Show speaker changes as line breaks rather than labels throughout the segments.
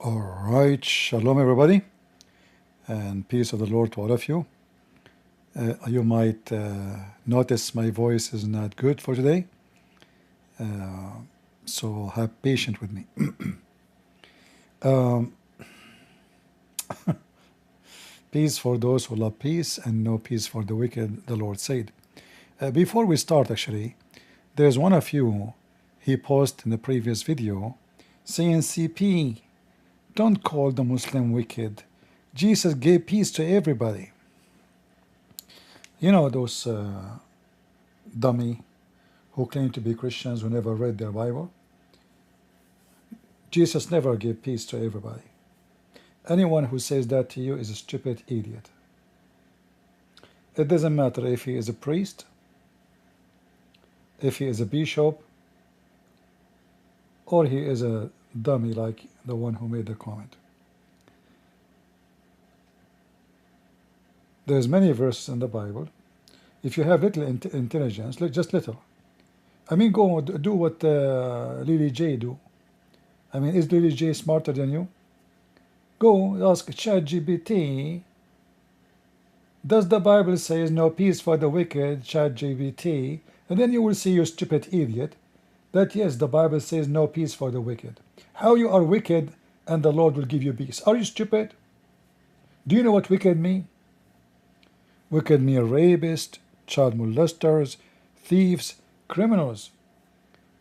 All right, shalom everybody, and peace of the Lord to all of you. You might notice my voice is not good for today, so have patience with me. Peace for those who love peace, and no peace for the wicked, the Lord said. Before we start, actually, there's one of you, he posted in the previous video, saying, CP, don't call the Muslim wicked. Jesus gave peace to everybody. You know those dummy who claim to be Christians who never read their Bible? Jesus never gave peace to everybody. Anyone who says that to you is a stupid idiot. It doesn't matter if he is a priest, if he is a bishop, or he is a dummy like the one who made the comment. There's many verses in the Bible. If you have little intelligence, just little. I mean, go do what Lily J do. I mean, is Lily J smarter than you? Go ask ChatGPT, does the Bible say no peace for the wicked, ChatGPT? And then you will see, you stupid idiot, that yes, the Bible says no peace for the wicked. How you are wicked and the Lord will give you peace? Are you stupid? Do you know what wicked mean? Wicked mean rapists, child molesters, thieves, criminals.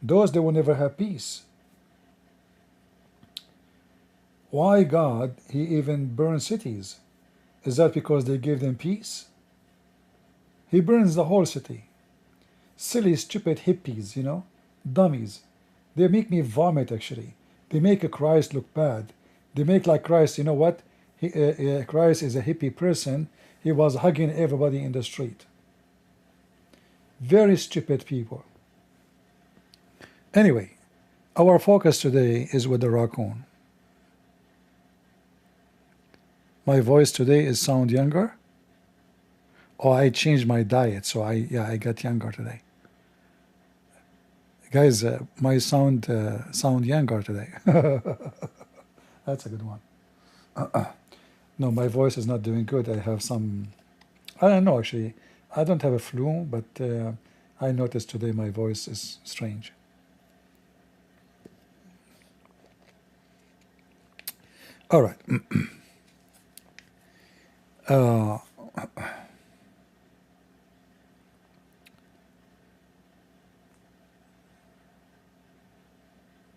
Those, they will never have peace. Why God, he even burns cities? Is that because they gave them peace? He burns the whole city. Silly, stupid hippies, you know, dummies. They make me vomit, actually. They make a Christ look bad. They make like Christ, you know what? Christ is a hippie person. He was hugging everybody in the street. Very stupid people. Anyway, our focus today is with the raccoon. My voice today is sound younger. Oh, I changed my diet, so I got younger today. Guys, my sound younger today. That's a good one. No, my voice is not doing good. I have some, I don't know actually. I don't have a flu, but I noticed today my voice is strange. All right.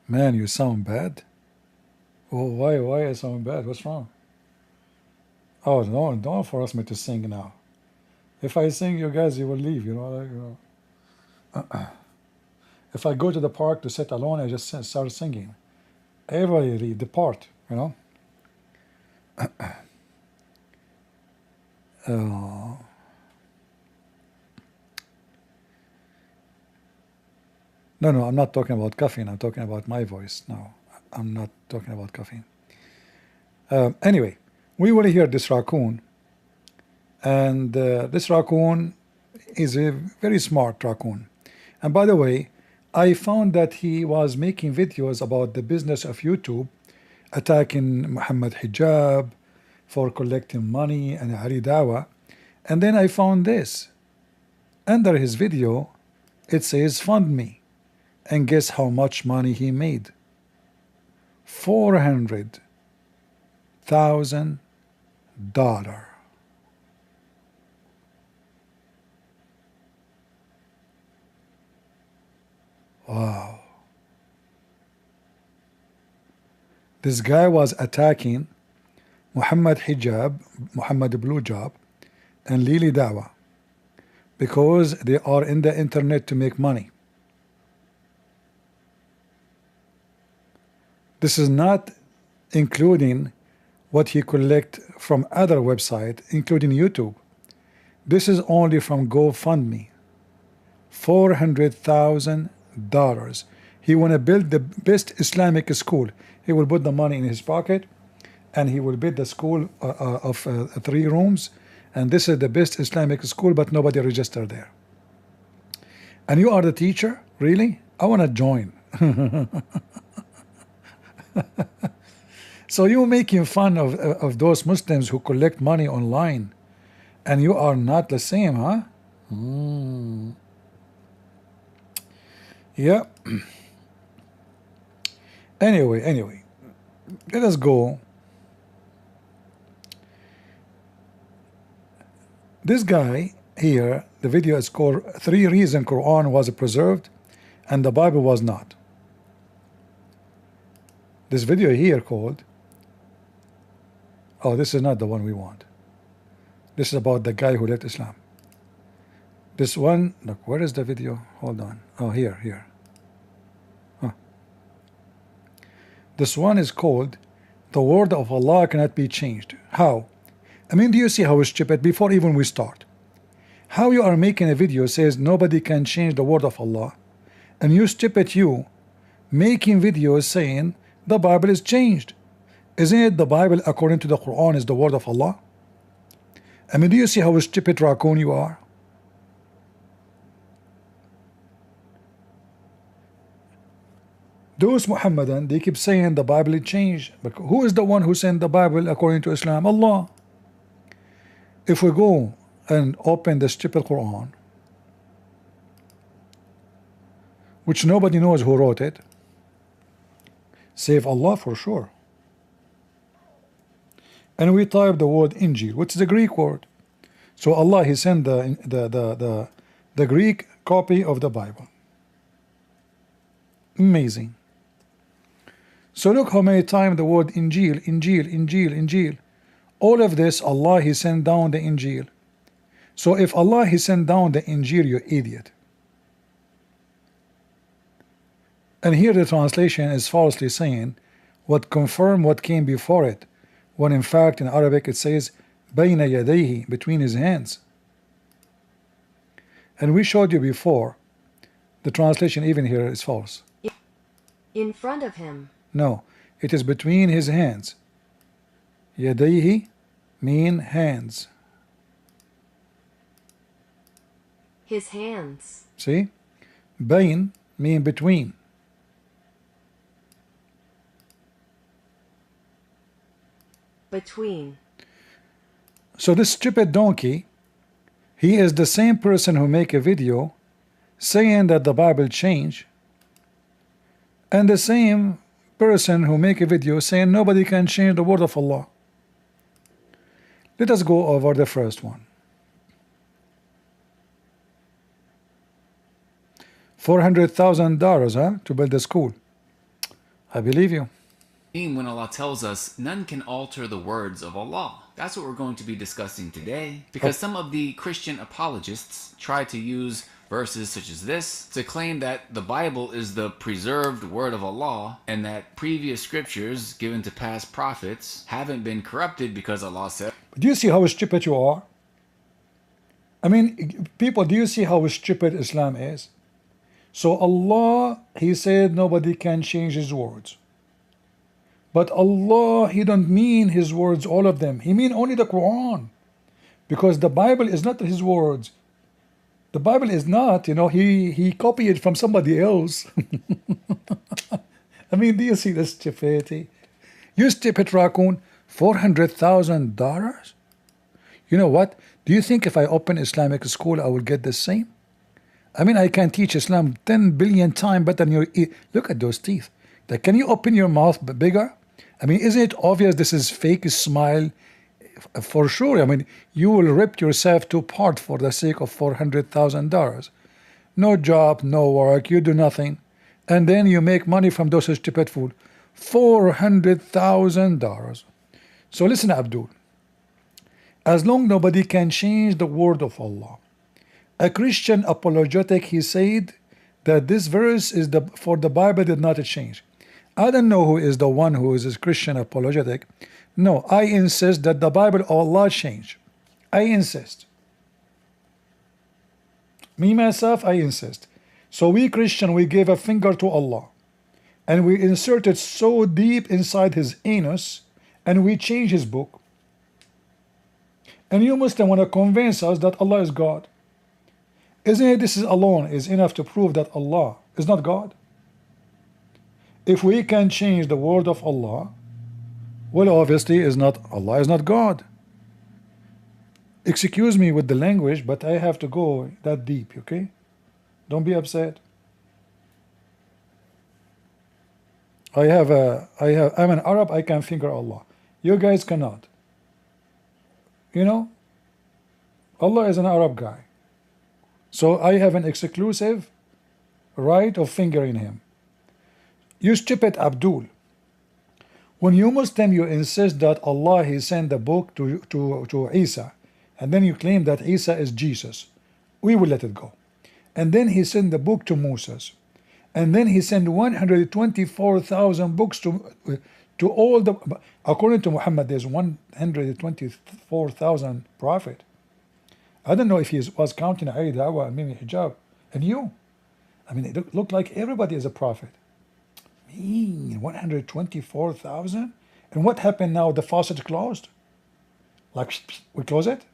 Man, you sound bad. Oh, why I sound bad? What's wrong? Oh, no, don't force me to sing now. If I sing, you guys, you will leave, you know. Like, you know. If I go to the park to sit alone, I just start singing. Everybody depart, you know. No, I'm not talking about caffeine. I'm talking about my voice. No, I'm not talking about caffeine. Anyway, we will hear this raccoon. And this raccoon is a very smart raccoon. And by the way, I found that he was making videos about the business of YouTube, attacking Muhammad Hijab for collecting money and Ali Dawa. And then I found this. Under his video, it says fund me. And guess how much money he made? $400,000. Wow. This guy was attacking Muhammad Hijab, Muhammad Blue Job, and Lili Dawa because they are in the internet to make money. This is not including what he collect from other websites, including YouTube. This is only from GoFundMe. $400,000. He want to build the best Islamic school. He will put the money in his pocket, and he will build the school of 3 rooms. And this is the best Islamic school, but nobody registered there. And you are the teacher? Really? I want to join. So you're making fun of those Muslims who collect money online, and you are not the same, huh? Yeah. Anyway, let us go. This guy here, the video is called 3 Reasons Quran Was Preserved and the Bible Was Not. This video here called, oh, this is not the one we want. This is about the guy who left Islam. This one, look, where is the video? Hold on. Oh, here. Huh. This one is called The Word of Allah Cannot Be Changed. How? I mean, do you see how stupid, before even we start, how you are making a video says nobody can change the word of Allah, and you stupid you making videos saying the Bible is changed. Isn't it the Bible according to the Quran is the word of Allah? I mean, do you see how stupid raccoon you are? Those Muhammadan, they keep saying the Bible is changed, but who is the one who sent the Bible according to Islam? Allah. If we go and open the stupid Quran, which nobody knows who wrote it, save Allah for sure, and we type the word Injil, which is a Greek word, so Allah, He sent the Greek copy of the Bible. Amazing. So look how many times the word Injil. All of this, Allah, He sent down the Injil. So if Allah, He sent down the Injil, you idiot. And here the translation is falsely saying what confirm what came before it, when in fact in Arabic it says بين يديه, between his hands. And we showed you before the translation even here is false.
In front of him.
No, it is between his hands. يديه mean hands.
His hands.
See? بين mean between.
Between.
So this stupid donkey, he is the same person who make a video saying that the Bible changed, and the same person who make a video saying nobody can change the word of Allah. Let us go over the first one. $400,000, huh, to build a school. I believe you.
When Allah tells us none can alter the words of Allah. That's what we're going to be discussing today, because some of the Christian apologists try to use verses such as this to claim that the Bible is the preserved word of Allah and that previous scriptures given to past prophets haven't been corrupted because Allah said.
Do you see how stupid you are? I mean, people, do you see how stupid Islam is? So Allah, He said nobody can change His words. But Allah, He don't mean His words, all of them. He mean only the Quran. Because the Bible is not His words. The Bible is not, you know, He copied it from somebody else. I mean, do you see the stupidity? You stupid raccoon, $400,000? You know what? Do you think if I open Islamic school, I will get the same? I mean, I can teach Islam 10 billion times better than your... Look at those teeth. Like, can you open your mouth bigger? I mean, isn't it obvious this is fake smile? For sure. I mean, you will rip yourself to part for the sake of $400,000. No job, no work, you do nothing. And then you make money from those stupid food. $400,000. So listen, Abdul. As long nobody can change the word of Allah, a Christian apologetic, he said that this verse is for the Bible did not change. I don't know who is the one who is a Christian apologetic. No, I insist that the Bible of Allah changed. I insist. Me, myself, I insist. So we Christian, we gave a finger to Allah. And we inserted so deep inside His anus, and we changed His book. And you Muslim want to convince us that Allah is God. Isn't it this is alone is enough to prove that Allah is not God? If we can change the word of Allah, Well, obviously, is not Allah is not God. Excuse me with the language, but I have to go that deep, okay? Don't be upset. I'm an Arab, I can figure Allah. You guys cannot. You know, Allah is an Arab guy. So I have an exclusive right of fingering him. You stupid Abdul. When you Muslim, you insist that Allah He sent the book to Isa, and then you claim that Isa is Jesus. We will let it go. And then He sent the book to Moses, and then He sent 124,000 books to all the. According to Muhammad, there's 124,000 prophet. I don't know if he was counting Ali Dawah and Mimi Hijab and you. I mean, it looked like everybody is a prophet. 124,000? And what happened now? The faucet closed? Like, we close it?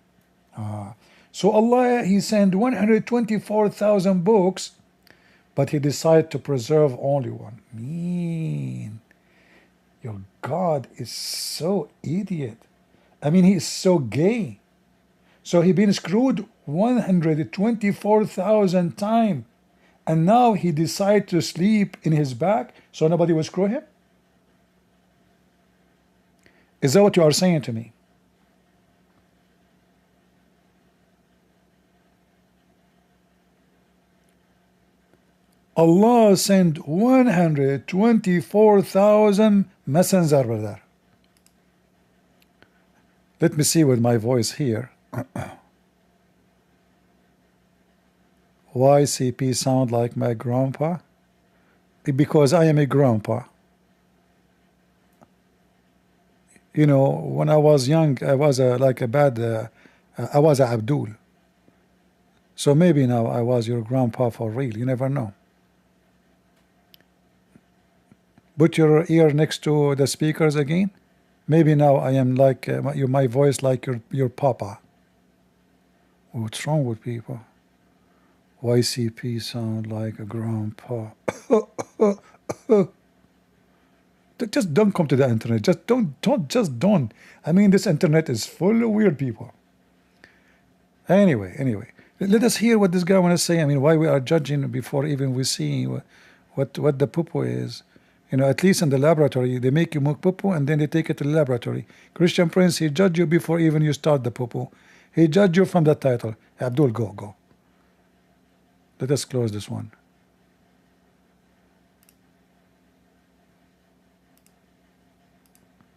So Allah, He sent 124,000 books, but He decided to preserve only one. Your God is so idiot. I mean, He is so gay. So He been screwed 124,000 times. And now He decided to sleep in His back so nobody will screw him? Is that what you are saying to me? Allah sent 124,000 messenger, brother. Let me see with my voice here. Why CP sound like my grandpa? Because I am a grandpa. You know, when I was young, I was I was a Abdul. So maybe now I was your grandpa for real. You never know. Put your ear next to the speakers again. Maybe now I am like my voice like your papa. What's wrong with people? YCP sound like a grandpa. Just don't come to the internet. Just don't. I mean, this internet is full of weird people. Anyway, let us hear what this guy want to say. I mean, why we are judging before even we see what the poo-poo is. You know, at least in the laboratory, they make you make poo-poo and then they take it to the laboratory. Christian Prince, he judge you before even you start the poo-poo. He judge you from the title. Abdul, go. Let us close this one.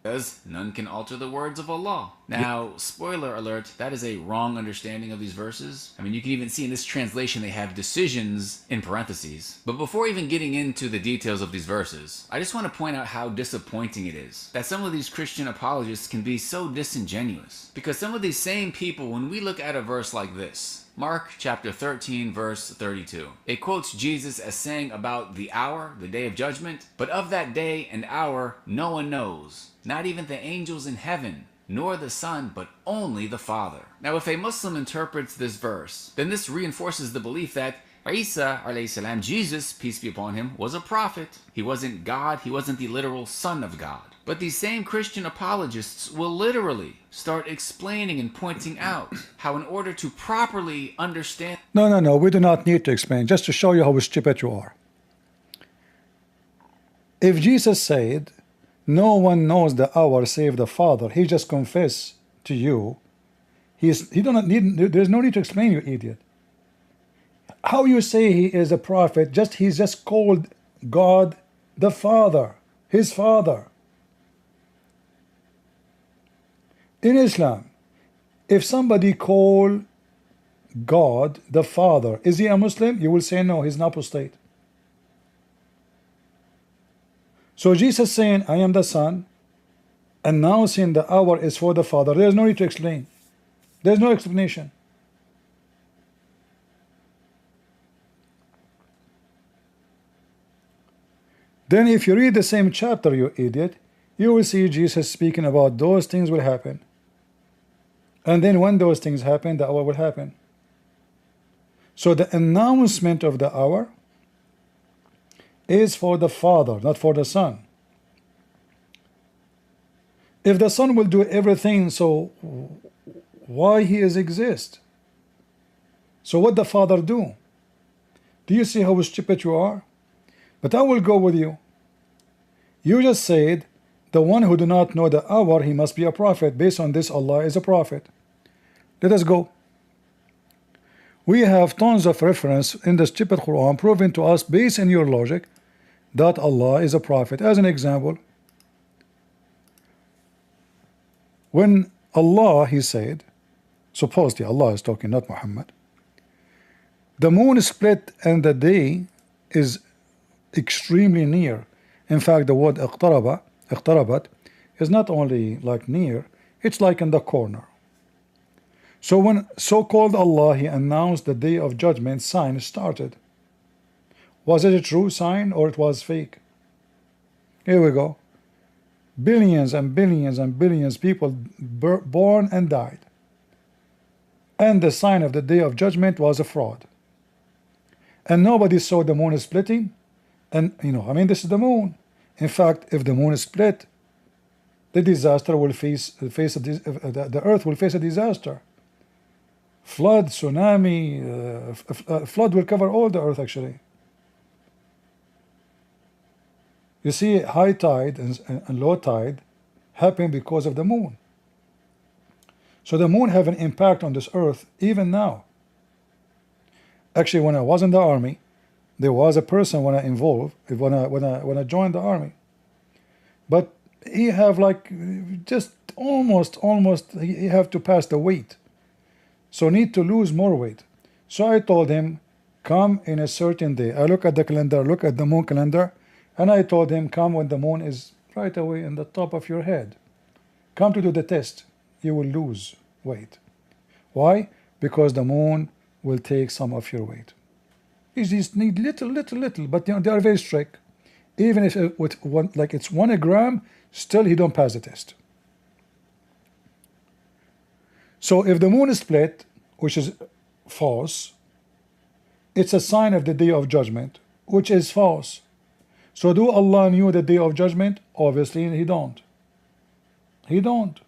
Because none can alter the words of Allah. Now, spoiler alert, that is a wrong understanding of these verses. I mean, you can even see in this translation they have decisions in parentheses. But before even getting into the details of these verses, I just want to point out how disappointing it is that some of these Christian apologists can be so disingenuous. Because some of these same people, when we look at a verse like this, Mark chapter 13 verse 32. It quotes Jesus as saying about the hour, the day of judgment, but of that day and hour no one knows, not even the angels in heaven, nor the Son, but only the Father. Now if a Muslim interprets this verse, then this reinforces the belief that Isa alayhi salam, Jesus, peace be upon him, was a prophet. He wasn't God, he wasn't the literal Son of God. But these same Christian apologists will literally start explaining and pointing out how in order to properly understand...
No, we do not need to explain, just to show you how stupid you are. If Jesus said, no one knows the hour save the Father, he just confessed to you, he do not need, there's no need to explain, you idiot. How you say he is a prophet, he's just called God the Father, his Father. In Islam, if somebody call God the Father, is he a Muslim? You will say no, he's an apostate. So Jesus saying, I am the Son, announcing the hour is for the Father. There's no need to explain. There's no explanation. Then if you read the same chapter, you idiot, you will see Jesus speaking about those things will happen. And then when those things happen, the hour will happen. So the announcement of the hour is for the Father, not for the Son. If the Son will do everything, so why he is exist? So what the Father do? Do you see how stupid you are? But I will go with you. You just said the one who do not know the hour, he must be a prophet. Based on this, Allah is a prophet. Let us go. We have tons of reference in the stupid Quran proving to us, based on your logic, that Allah is a prophet. As an example, when Allah, he said, supposedly Allah is talking, not Muhammad, the moon split and the day is extremely near. In fact, the word اقتربت is not only like near, it's like in the corner. So when so-called Allah, he announced the day of judgment, sign started. Was it a true sign or it was fake? Here we go. Billions and billions and billions people born and died. And the sign of the day of judgment was a fraud. And nobody saw the moon splitting. And I mean, this is the moon. In fact, if the moon is split, the disaster will the earth will face a disaster. Flood, tsunami, flood will cover all the earth actually. You see, high tide and low tide happen because of the moon. So the moon have an impact on this earth even now. Actually, when I was in the army, there was a person when I joined the army, but he have like just almost he have to pass the weight, so need to lose more weight. So I told him, come in a certain day. I look at the calendar, look at the moon calendar, and I told him, come when the moon is right away in the top of your head. Come to do the test. You will lose weight. Why? Because the moon will take some of your weight. You just need little, but they are very strict. Even if it's 1 gram, still he don't pass the test. So if the moon is split, which is false, it's a sign of the day of judgment, which is false. So do Allah knew the day of judgment? Obviously he don't. He don't.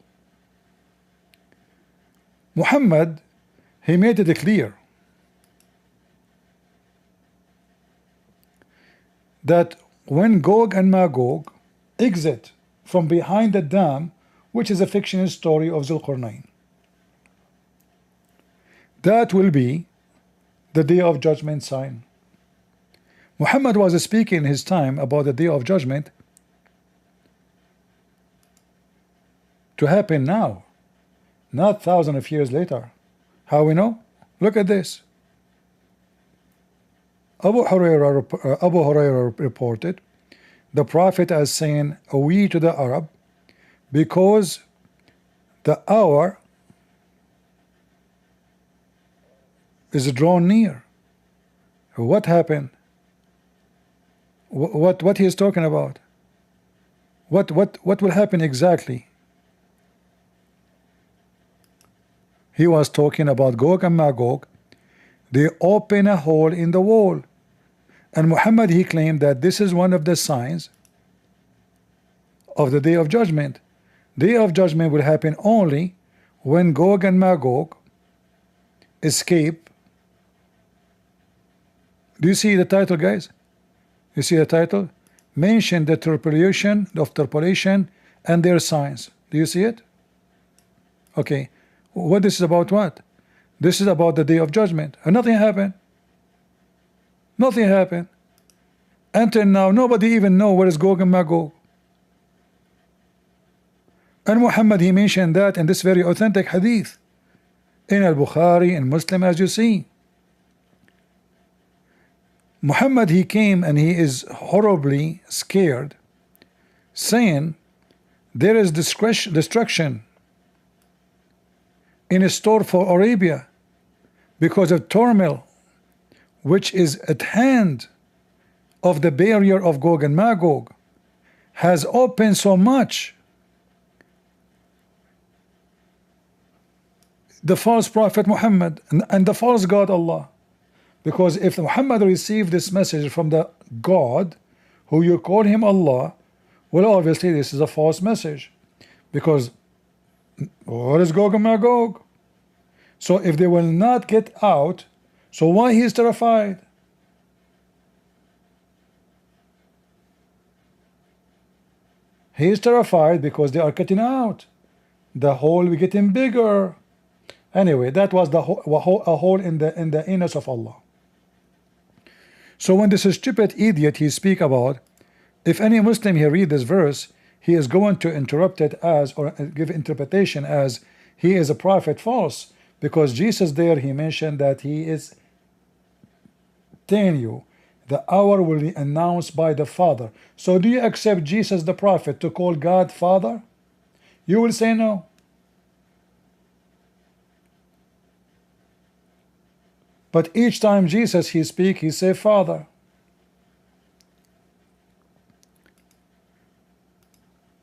Muhammad, he made it clear that when Gog and Magog exit from behind the dam, which is a fictional story of Zulqarnain, that will be the day of judgment sign. Muhammad was speaking in his time about the day of judgment to happen now, not thousands of years later. How we know? Look at this. Abu Hurairah reported the Prophet as saying, "We to the Arab, because the hour is drawn near." What happened? What he is talking about? What will happen exactly? He was talking about Gog and Magog. They open a hole in the wall, and Muhammad, he claimed that this is one of the signs of the day of judgment. Day of judgment will happen only when Gog and Magog escape. Do you see the title, guys? You see the title? Mention the interpolation and their signs. Do you see it? Okay. What this is about? What? This is about the day of judgment. And nothing happened. Nothing happened. Until now, nobody even know where is Gog and Magog. And Muhammad, he mentioned that in this very authentic hadith in Al-Bukhari and Muslim, as you see. Muhammad, he came and he is horribly scared, saying there is destruction in a store for Arabia because of turmoil which is at hand of the barrier of Gog and Magog has opened so much. The false prophet Muhammad and the false God Allah. Because if Muhammad received this message from the God who you call him Allah, well, obviously this is a false message. Because what is Gog and Magog? So if they will not get out, so why he is terrified? He is terrified because they are cutting out. The hole will getting bigger. Anyway, that was a hole in the anus of Allah. So when this stupid idiot he speak about, if any Muslim he read this verse, he is going to interrupt it as, or give interpretation as, he is a prophet false, because Jesus there he mentioned that he is telling you the hour will be announced by the Father. So do you accept Jesus the prophet to call God Father? You will say no. But each time Jesus he speak, he say Father.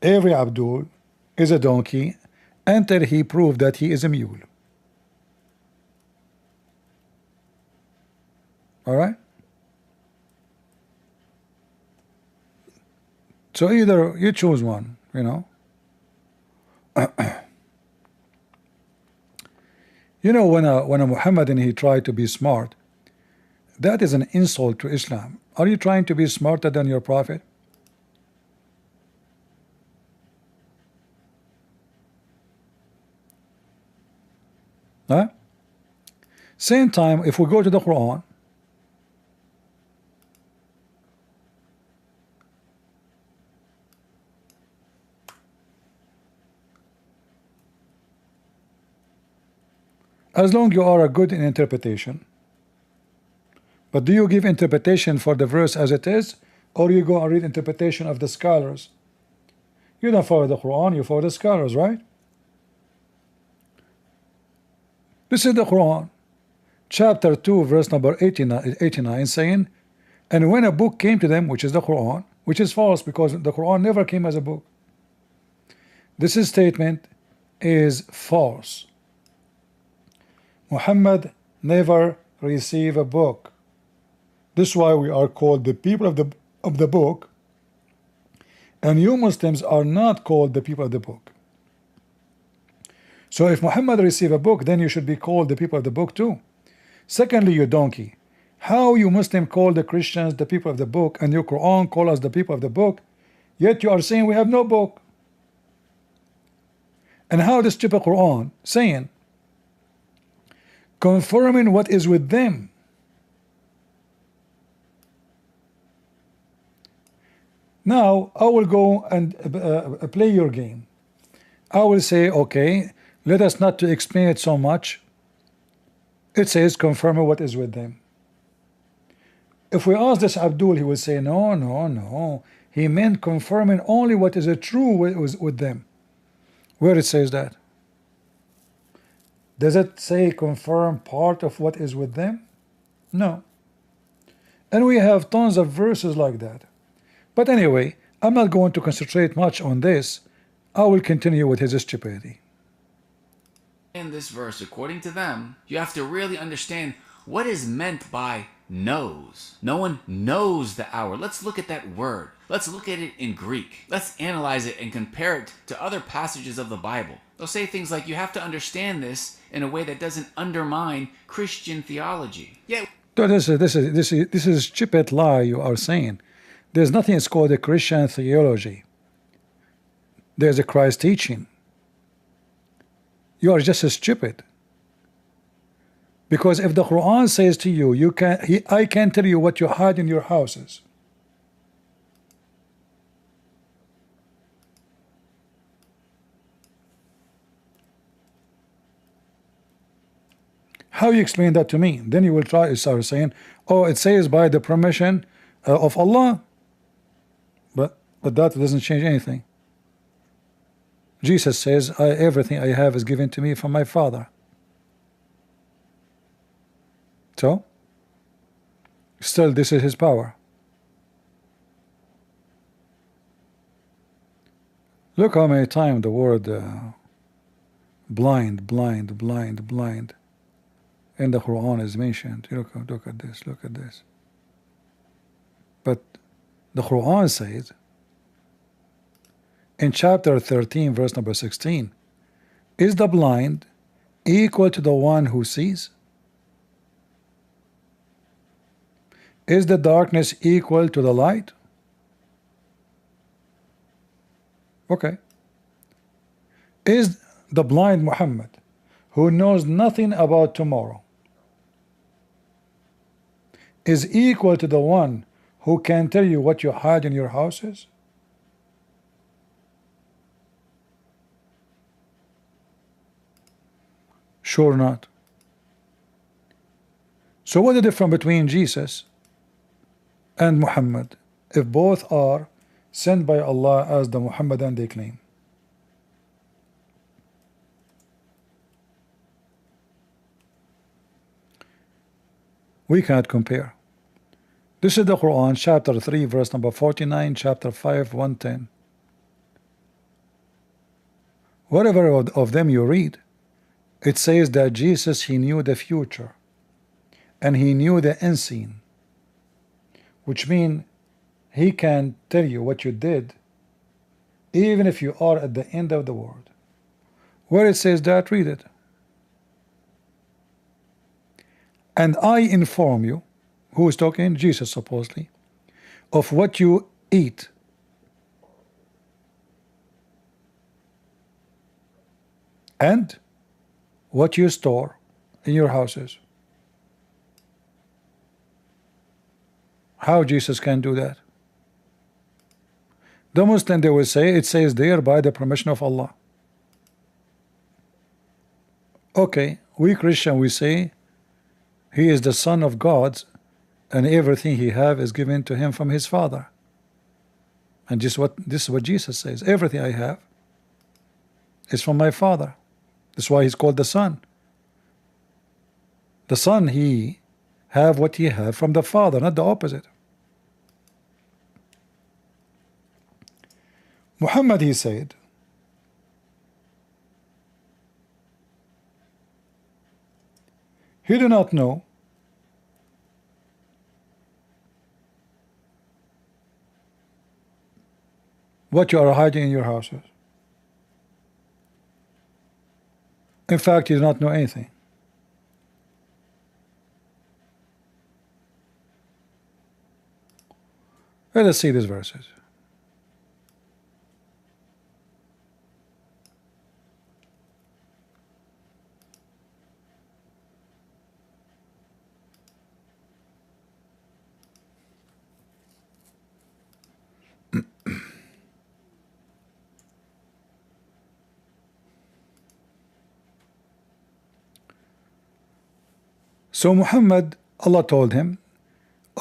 Every Abdul is a donkey until he proved that he is a mule. All right. So either you choose one, you know. You know, when a Muhammadan he tried to be smart, that is an insult to Islam. Are you trying to be smarter than your prophet? Huh? Same time, if we go to the Quran, as long you are a good in interpretation, but do you give interpretation for the verse as it is, or you go and read interpretation of the scholars? You don't follow the Quran, you follow the scholars, right? This is the Quran, chapter 2, verse number 89, saying, and when a book came to them, which is the Quran, which is false because the Quran never came as a book. This statement is false. Muhammad never received a book. This is why we are called the people of the book, and you Muslims are not called the people of the book. So if Muhammad received a book, then you should be called the people of the book too. Secondly, you donkey, how you Muslim call the Christians the people of the book, and your Quran call us the people of the book, yet you are saying we have no book? And how the stupid Quran saying confirming what is with them? Now I will go and play your game. I will say, okay, let us not to explain it so much. It says confirming what is with them. If we ask this Abdul, he will say no, no, no, he meant confirming only what is true with them. Where it says that? Does it say confirm part of what is with them? No. And we have tons of verses like that. But anyway, I'm not going to concentrate much on this. I will continue with his stupidity.
In this verse, according to them, you have to really understand what is meant by knows. No one knows the hour. Let's look at that word. Let's look at it in Greek. Let's analyze it and compare it to other passages of the Bible. They'll say things like you have to understand this in a way that doesn't undermine Christian theology. Yeah.
So this is stupid lie you are saying. There's nothing that's called a Christian theology. There's a Christ teaching. You are just as stupid. Because if the Quran says to you, I can tell you what you hide in your houses. How you explain that to me? Then you will try to start saying, oh, it says by the permission of Allah. But that doesn't change anything. Jesus says, everything I have is given to me from my Father. So, still this is his power. Look how many times the word blind in the Quran is mentioned. Look at this, look at this. But the Quran says in chapter 13 verse number 16, is the blind equal to the one who sees? Is the darkness equal to the light? Okay. Is the blind Muhammad, who knows nothing about tomorrow, is equal to the one who can tell you what you hide in your houses? Sure not. So what is the difference between Jesus and Muhammad if both are sent by Allah as the Muhammadan they claim? We cannot compare. This is the Quran, chapter 3 verse number 49, chapter 5 110. Whatever of them you read, it says that Jesus, he knew the future and he knew the unseen, which means he can tell you what you did even if you are at the end of the world. Where it says that, read it. And I inform you, who is talking? Jesus supposedly, of what you eat and what you store in your houses. How Jesus can do that? The Muslim, they will say, it says there, by the permission of Allah. Okay, we Christian, we say he is the son of God and everything he have is given to him from his father. And this is what Jesus says. Everything I have is from my father. That's why he's called the son. The son, he have what he have from the father, not the opposite. Muhammad, he said, he do not know what you are hiding in your houses. In fact, he does not know anything. Let us see these verses. So Muhammad, Allah told him,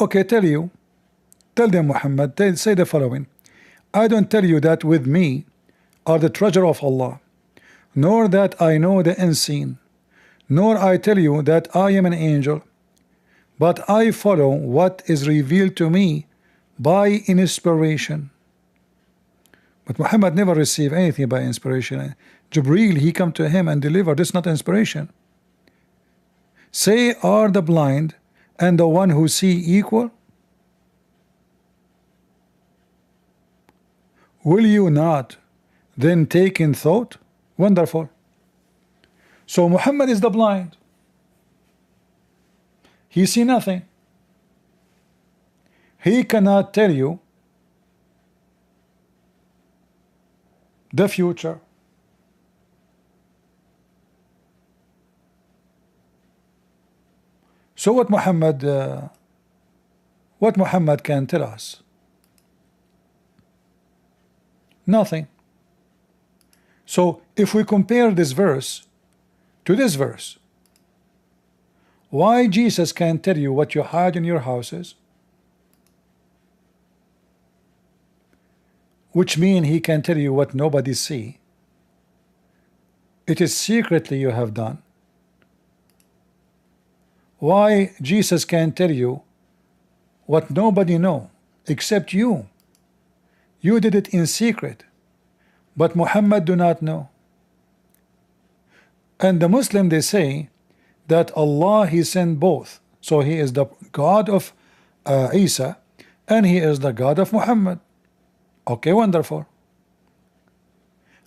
okay, tell them Muhammad, say the following: I don't tell you that with me are the treasure of Allah, nor that I know the unseen, nor I tell you that I am an angel, but I follow what is revealed to me by inspiration. But Muhammad never received anything by inspiration. Jibreel, he come to him and deliver. This is not inspiration. Say, are the blind and the one who see equal? Will you not then take in thought? Wonderful. So Muhammad is the blind. He see nothing. He cannot tell you the future. So what Muhammad can tell us? Nothing. So if we compare this verse to this verse, why Jesus can tell you what you hide in your houses, which mean he can tell you what nobody see, it is secretly you have done. Why Jesus can tell you what nobody know except you? You did it in secret, but Muhammad do not know. And the Muslim, they say that Allah, he sent both. So he is the God of Isa and he is the God of Muhammad. Okay, wonderful.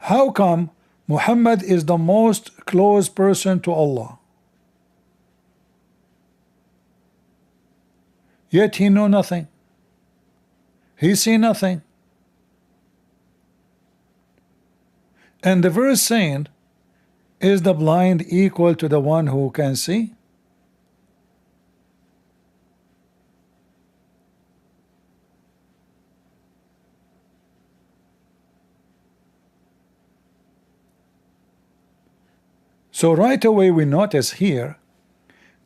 How come Muhammad is the most close person to Allah, yet he know nothing, he see nothing? And the verse saying, is the blind equal to the one who can see? So right away we notice here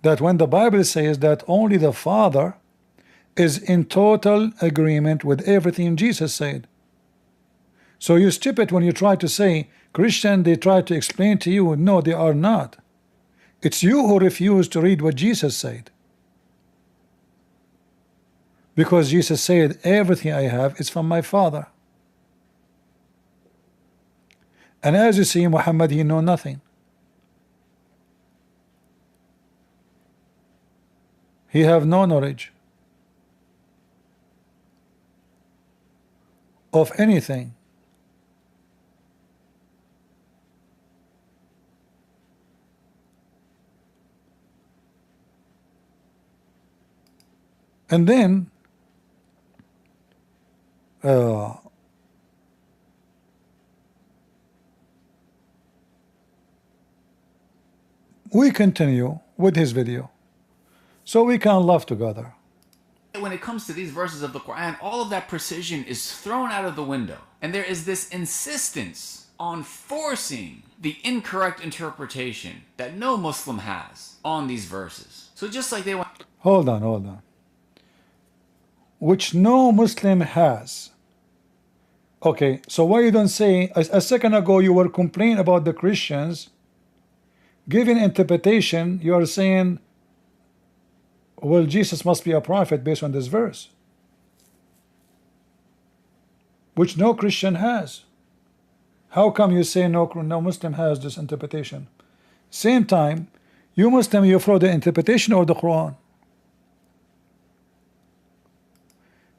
that when the Bible says that only the Father is in total agreement with everything Jesus said. So you stupid when you try to say Christian, they try to explain to you, no, they are not. It's you who refuse to read what Jesus said. Because Jesus said, everything I have is from my Father. And as you see, Muhammad, he know nothing. He have no knowledge of anything. And then we continue with his video so we can laugh together.
When it comes to these verses of the Quran, all of that precision is thrown out of the window. And there is this insistence on forcing the incorrect interpretation that no Muslim has on these verses. So just like they want...
Hold on. Which no Muslim has. Okay, so why you don't say, a second ago you were complaining about the Christians giving interpretation, you are saying, well, Jesus must be a prophet based on this verse, which no Christian has. How come you say no Muslim has this interpretation? Same time, you Muslim, you follow the interpretation of the Quran.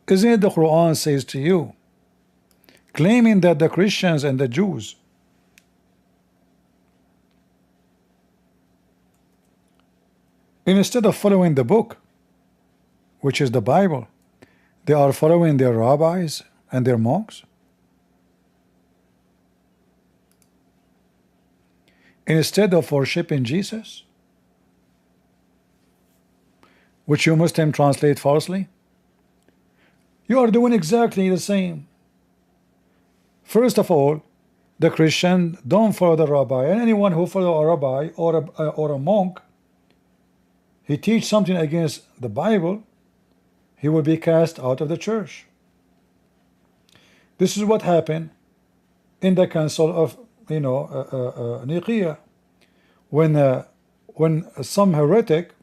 Isn't it the Quran says to you, claiming that the Christians and the Jews instead of following the book, which is the Bible, they are following their rabbis and their monks? Instead of worshiping Jesus, which you Muslim translate falsely, you are doing exactly the same. First of all, the Christian don't follow the rabbi, and anyone who follow a rabbi or a monk, he teach something against the Bible, he will be cast out of the church. This is what happened in the council of Nicaea, when some heretic,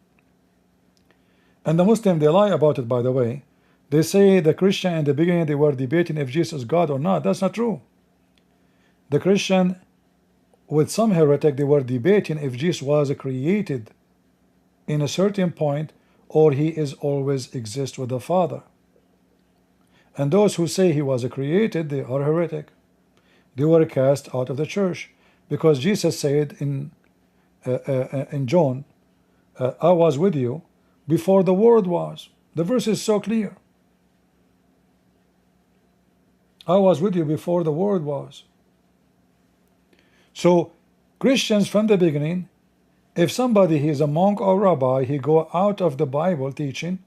and the Muslim, they lie about it, by the way. They say the Christian in the beginning they were debating if Jesus is God or not. That's not true. The Christian with some heretic, they were debating if Jesus was created in a certain point or he is always exist with the Father. And those who say he was created, they are heretic. They were cast out of the church because Jesus said in John, I was with you before the world was. The verse is so clear. I was with you before the world was. So Christians from the beginning, if somebody he is a monk or rabbi, he go out of the Bible teaching,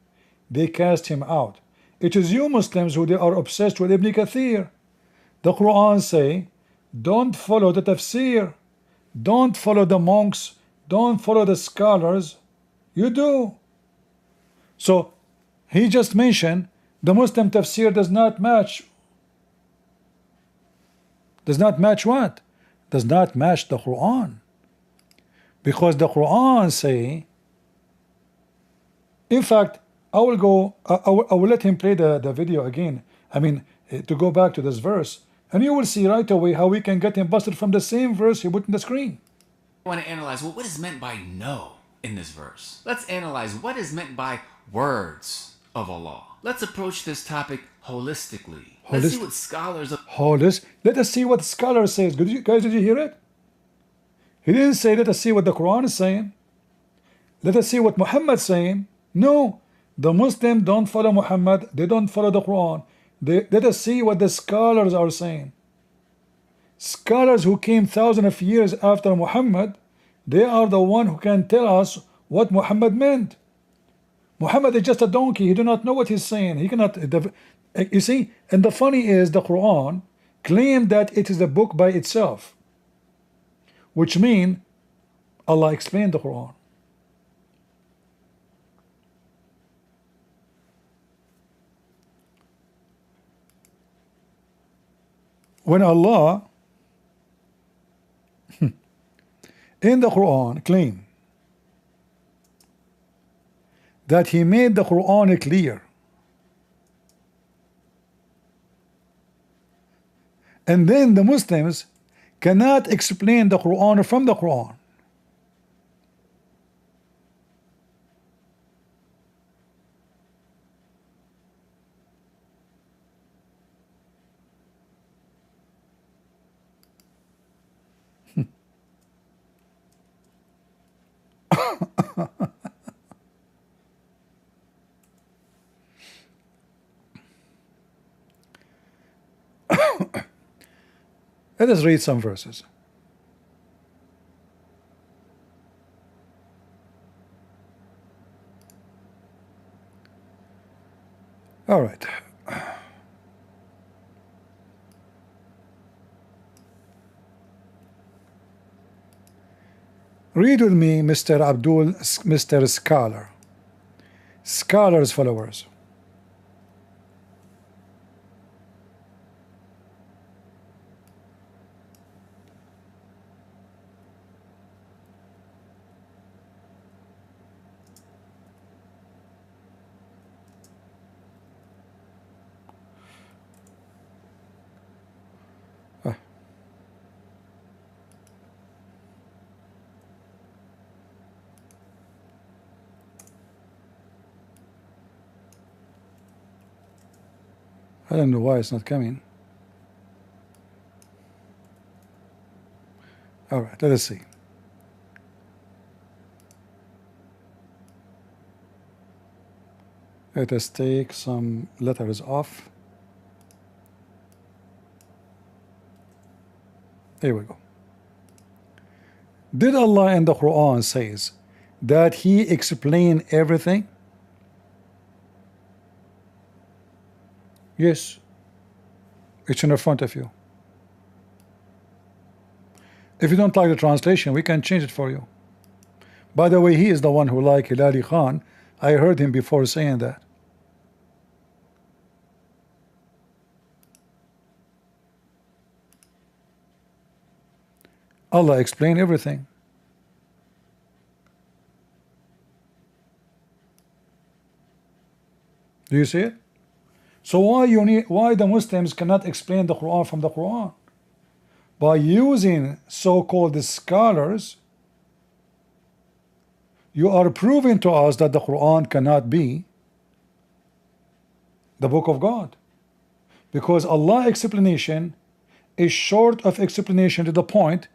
they cast him out. It is you Muslims who they are obsessed with Ibn Kathir. The Quran say, don't follow the tafsir, don't follow the monks, don't follow the scholars. You do. So he just mentioned the Muslim tafsir does not match. Does not match what? Does not match the Quran. Because the Quran say, in fact, I will let him play the video again. I mean, to go back to this verse, and you will see right away how we can get him busted from the same verse he put in the screen.
I want to analyze, well, what is meant by no in this verse? Let's analyze what is meant by words of Allah. Let's approach this topic holistically. Let's see what scholars of
Let us see what the scholar says. Guys, did you hear it? He didn't say, let us see what the Quran is saying. Let us see what Muhammad's saying. No, the Muslims don't follow Muhammad. They don't follow the Quran. Let us see what the scholars are saying. Scholars who came thousands of years after Muhammad, they are the one who can tell us what Muhammad meant. Muhammad is just a donkey. He do not know what he's saying. He cannot. You see, and the funny is the Quran claimed that it is a book by itself, which means Allah explained the Quran. When Allah in the Quran claimed that He made the Quran clear, and then the Muslims cannot explain the Quran from the Quran. Let us read some verses. All right. Read with me, Mr. Abdul, Mr. Scholar. Scholars followers. I don't know why it's not coming. All right, let us see. Let us take some letters off. Here we go. Did Allah in the Quran says that He explained everything? Yes, it's in the front of you. If you don't like the translation, we can change it for you. By the way, he is the one who liked Hilali Khan. I heard him before saying that. Allah explained everything. Do you see it? So why the Muslims cannot explain the Quran from the Quran? By using so-called scholars, you are proving to us that the Quran cannot be the book of God, because Allah's explanation is short of explanation to the point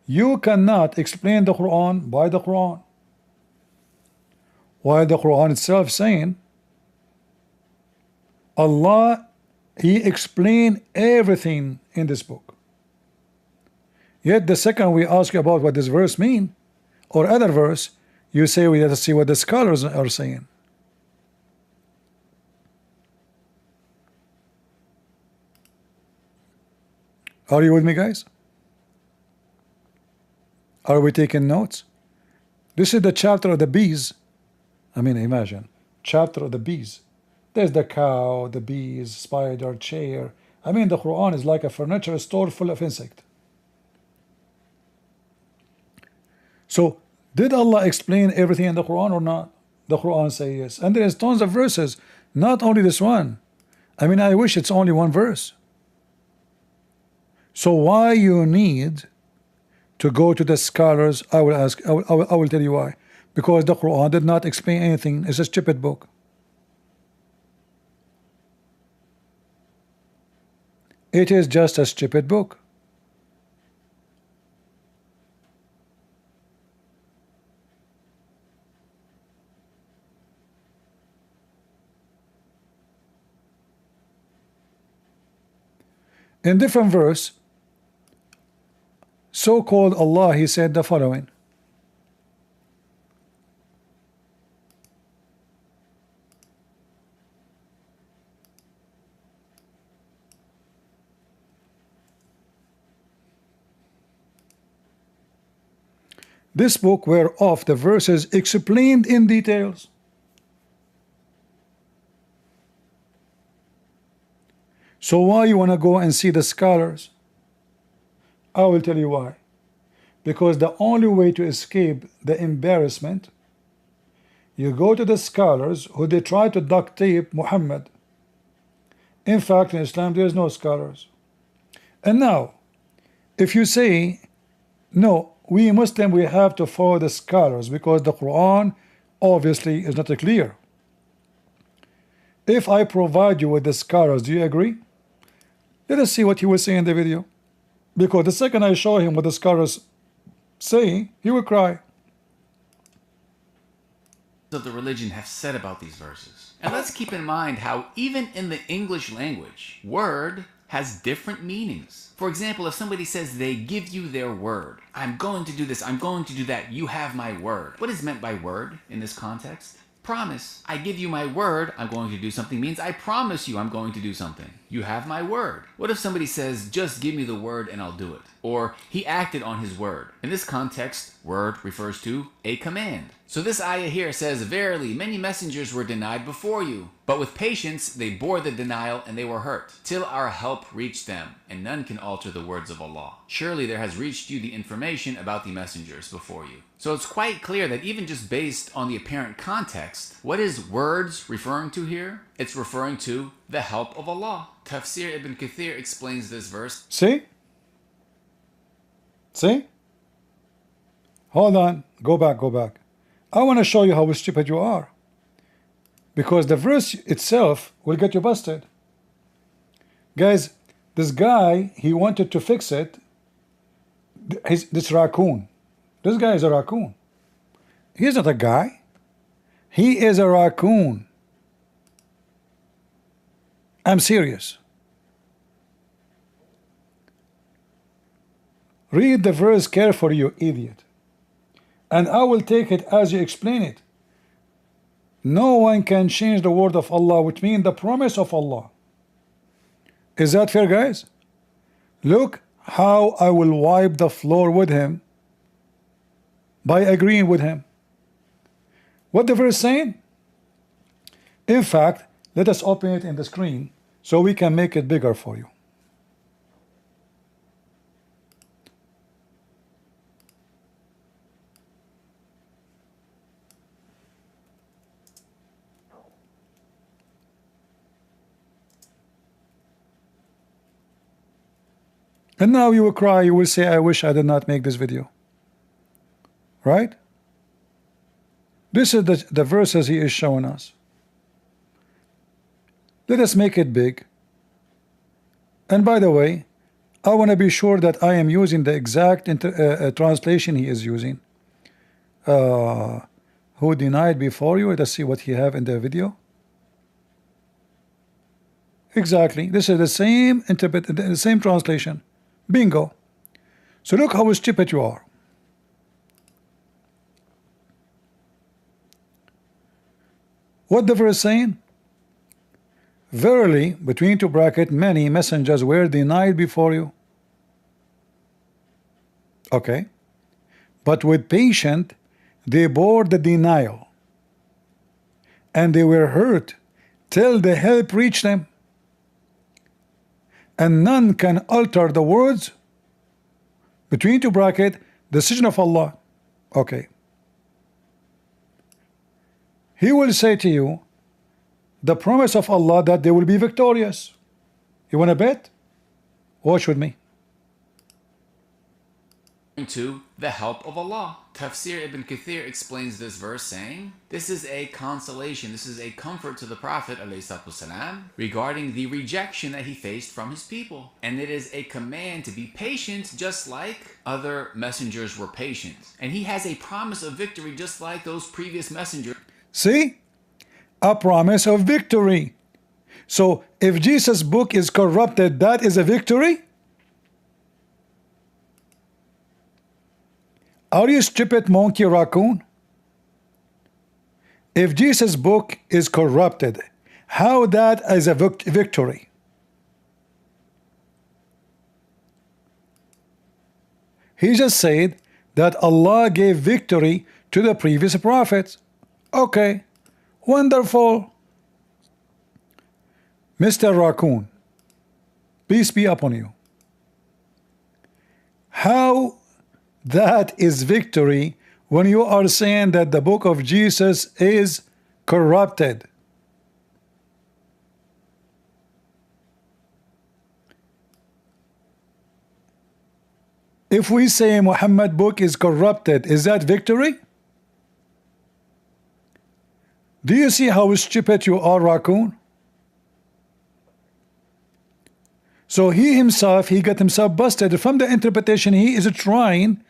you cannot explain the Quran by the Quran, while the Quran itself saying Allah, He explained everything in this book. Yet the second we ask you about what this verse mean, or other verse, you say we have to see what the scholars are saying. Are you with me, guys? Are we taking notes? This is the chapter of the bees. I mean, imagine, chapter of the bees. There's the cow, the bees, spider, chair. I mean, the Quran is like a furniture store full of insects. So, did Allah explain everything in the Quran or not? The Quran says yes. And there is tons of verses, not only this one. I mean, I wish it's only one verse. So why you need to go to the scholars? I will tell you why. Because the Quran did not explain anything. It's a stupid book. It is just a stupid book. In different verse, so-called Allah, he said the following. This book whereof the verses explained in details. So why you want to go and see the scholars? I will tell you why. Because the only way to escape the embarrassment, you go to the scholars who they try to duct tape Muhammad. In fact, in Islam there is no scholars. And now, if you say, no, we Muslim, we have to follow the scholars because the Quran obviously is not clear. If I provide you with the scholars, do you agree? Let us see what he will say in the video. Because the second I show him what the scholars say, he will cry.
Of the religion have said about these verses. And let's keep in mind how even in the English language, word has different meanings. For example, if somebody says they give you their word, I'm going to do this, I'm going to do that, you have my word. What is meant by word in this context? Promise. I give you my word, I'm going to do something means I promise you I'm going to do something. You have my word. What if somebody says, just give me the word and I'll do it? Or he acted on his word. In this context, word refers to a command. So this ayah here says, verily, many messengers were denied before you, but with patience they bore the denial and they were hurt, till our help reached them, and none can alter the words of Allah. Surely there has reached you the information about the messengers before you. So it's quite clear that even just based on the apparent context, what is words referring to here? It's referring to the help of Allah. Tafsir Ibn Kathir explains this verse.
See? See? Hold on. Go back, go back. I want to show you how stupid you are. Because the verse itself will get you busted. Guys, this guy, he wanted to fix it. This raccoon. This guy is a raccoon. He's not a guy. He is a raccoon. I'm serious. Read the verse carefully, you idiot. And I will take it as you explain it. No one can change the word of Allah, which means the promise of Allah. Is that fair, guys? Look how I will wipe the floor with him by agreeing with him. What the verse saying? In fact, let us open it in the screen so we can make it bigger for you. And now you will cry, you will say, I wish I did not make this video. Right? This is the verses he is showing us. Let us make it big. And by the way, I want to be sure that I am using the exact translation he is using. Who denied before you? Let us see what he have in the video. Exactly. This is the same the same translation. Bingo. So look how stupid you are. What the verse saying? Verily, between two brackets, many messengers were denied before you. Okay. But with patience, they bore the denial. And they were hurt till the help reached them. And none can alter the words between two brackets, decision of Allah. Okay. He will say to you the promise of Allah that they will be victorious. You want to bet? Watch with me.
to the help of Allah. Tafsir Ibn Kathir explains this verse saying, this is a consolation, this is a comfort to the Prophet ﷺ regarding the rejection that he faced from his people. And it is a command to be patient just like other messengers were patient. And he has a promise of victory just like those previous messengers.
See? A promise of victory. So if Jesus' book is corrupted, that is a victory? Are you stupid monkey raccoon? If Jesus' book is corrupted, how that is a victory? He just said that Allah gave victory to the previous prophets. Okay, wonderful. Mr. Raccoon, peace be upon you. How that is victory when you are saying that the book of Jesus is corrupted? If we say Muhammad book is corrupted, is that victory? Do you see how stupid you are, Raccoon? So he got himself busted from the interpretation. He is trying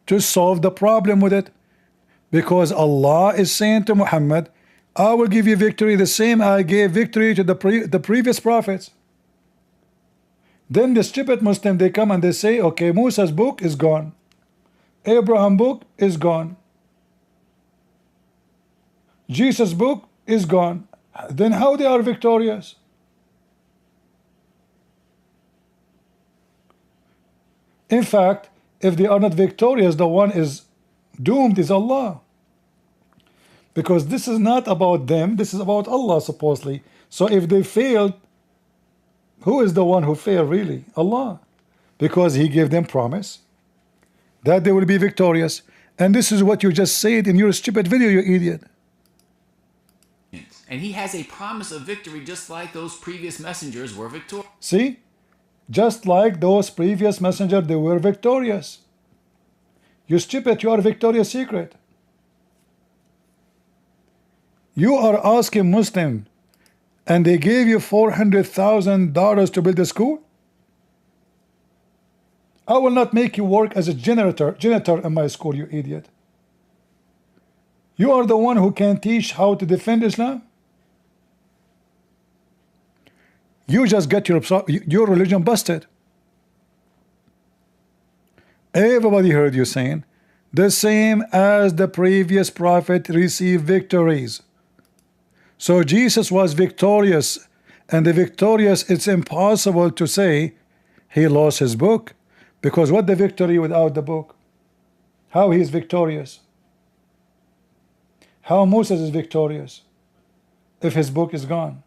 to solve the problem with it, because Allah is saying to Muhammad, I will give you victory the same I gave victory to the previous prophets. Then the stupid Muslim, they come and they say, okay, Musa's book is gone, Abraham's book is gone, Jesus' book is gone. Then how they are victorious? In fact, if they are not victorious, the one is doomed is Allah. Because this is not about them, this is about Allah supposedly. So if they failed, who is the one who failed really? Allah. Because He gave them promise that they will be victorious. And this is what you just said in your stupid video, you idiot.
And He has a promise of victory just like those previous messengers were victorious.
See? Just like those previous messengers, they were victorious. You stupid, you are Victoria's Secret. You are asking Muslim, and they gave you $400,000 to build a school? I will not make you work as a janitor in my school, you idiot. You are the one who can teach how to defend Islam. You just get your religion busted. Everybody heard you saying the same as the previous prophet received victories. So Jesus was victorious, and the victorious, it's impossible to say he lost his book, because what the victory without the book? How he is victorious? How Moses is victorious if his book is gone?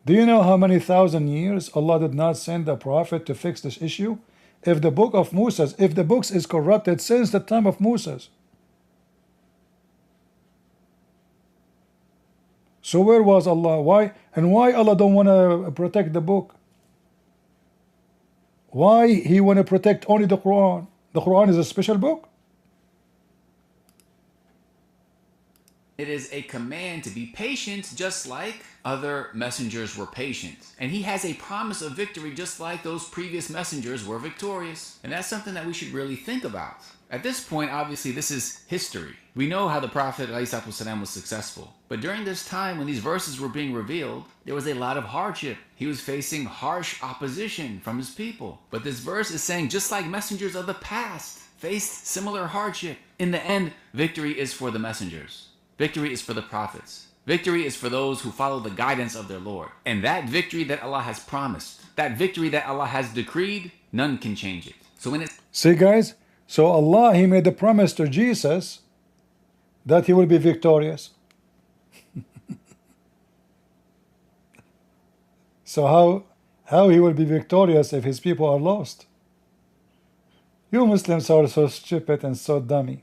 Do you know how many thousand years Allah did not send a prophet to fix this issue? If the book of Moses, if the books is corrupted since the time of Moses. So where was Allah? Why Allah don't want to protect the book? Why He want to protect only the Quran? The Quran is a special book.
It is a command to be patient just like other messengers were patient. And He has a promise of victory just like those previous messengers were victorious. And that's something that we should really think about. At this point, obviously, this is history. We know how the Prophet ﷺ was successful. But during this time when these verses were being revealed, there was a lot of hardship. He was facing harsh opposition from his people. But this verse is saying just like messengers of the past faced similar hardship, in the end, victory is for the messengers. Victory is for the prophets. Victory is for those who follow the guidance of their Lord. And that victory that Allah has promised, that victory that Allah has decreed, none can change it. So when it's...
See guys, so Allah, He made a promise to Jesus that He will be victorious. So how He will be victorious if His people are lost? You Muslims are so stupid and so dummy.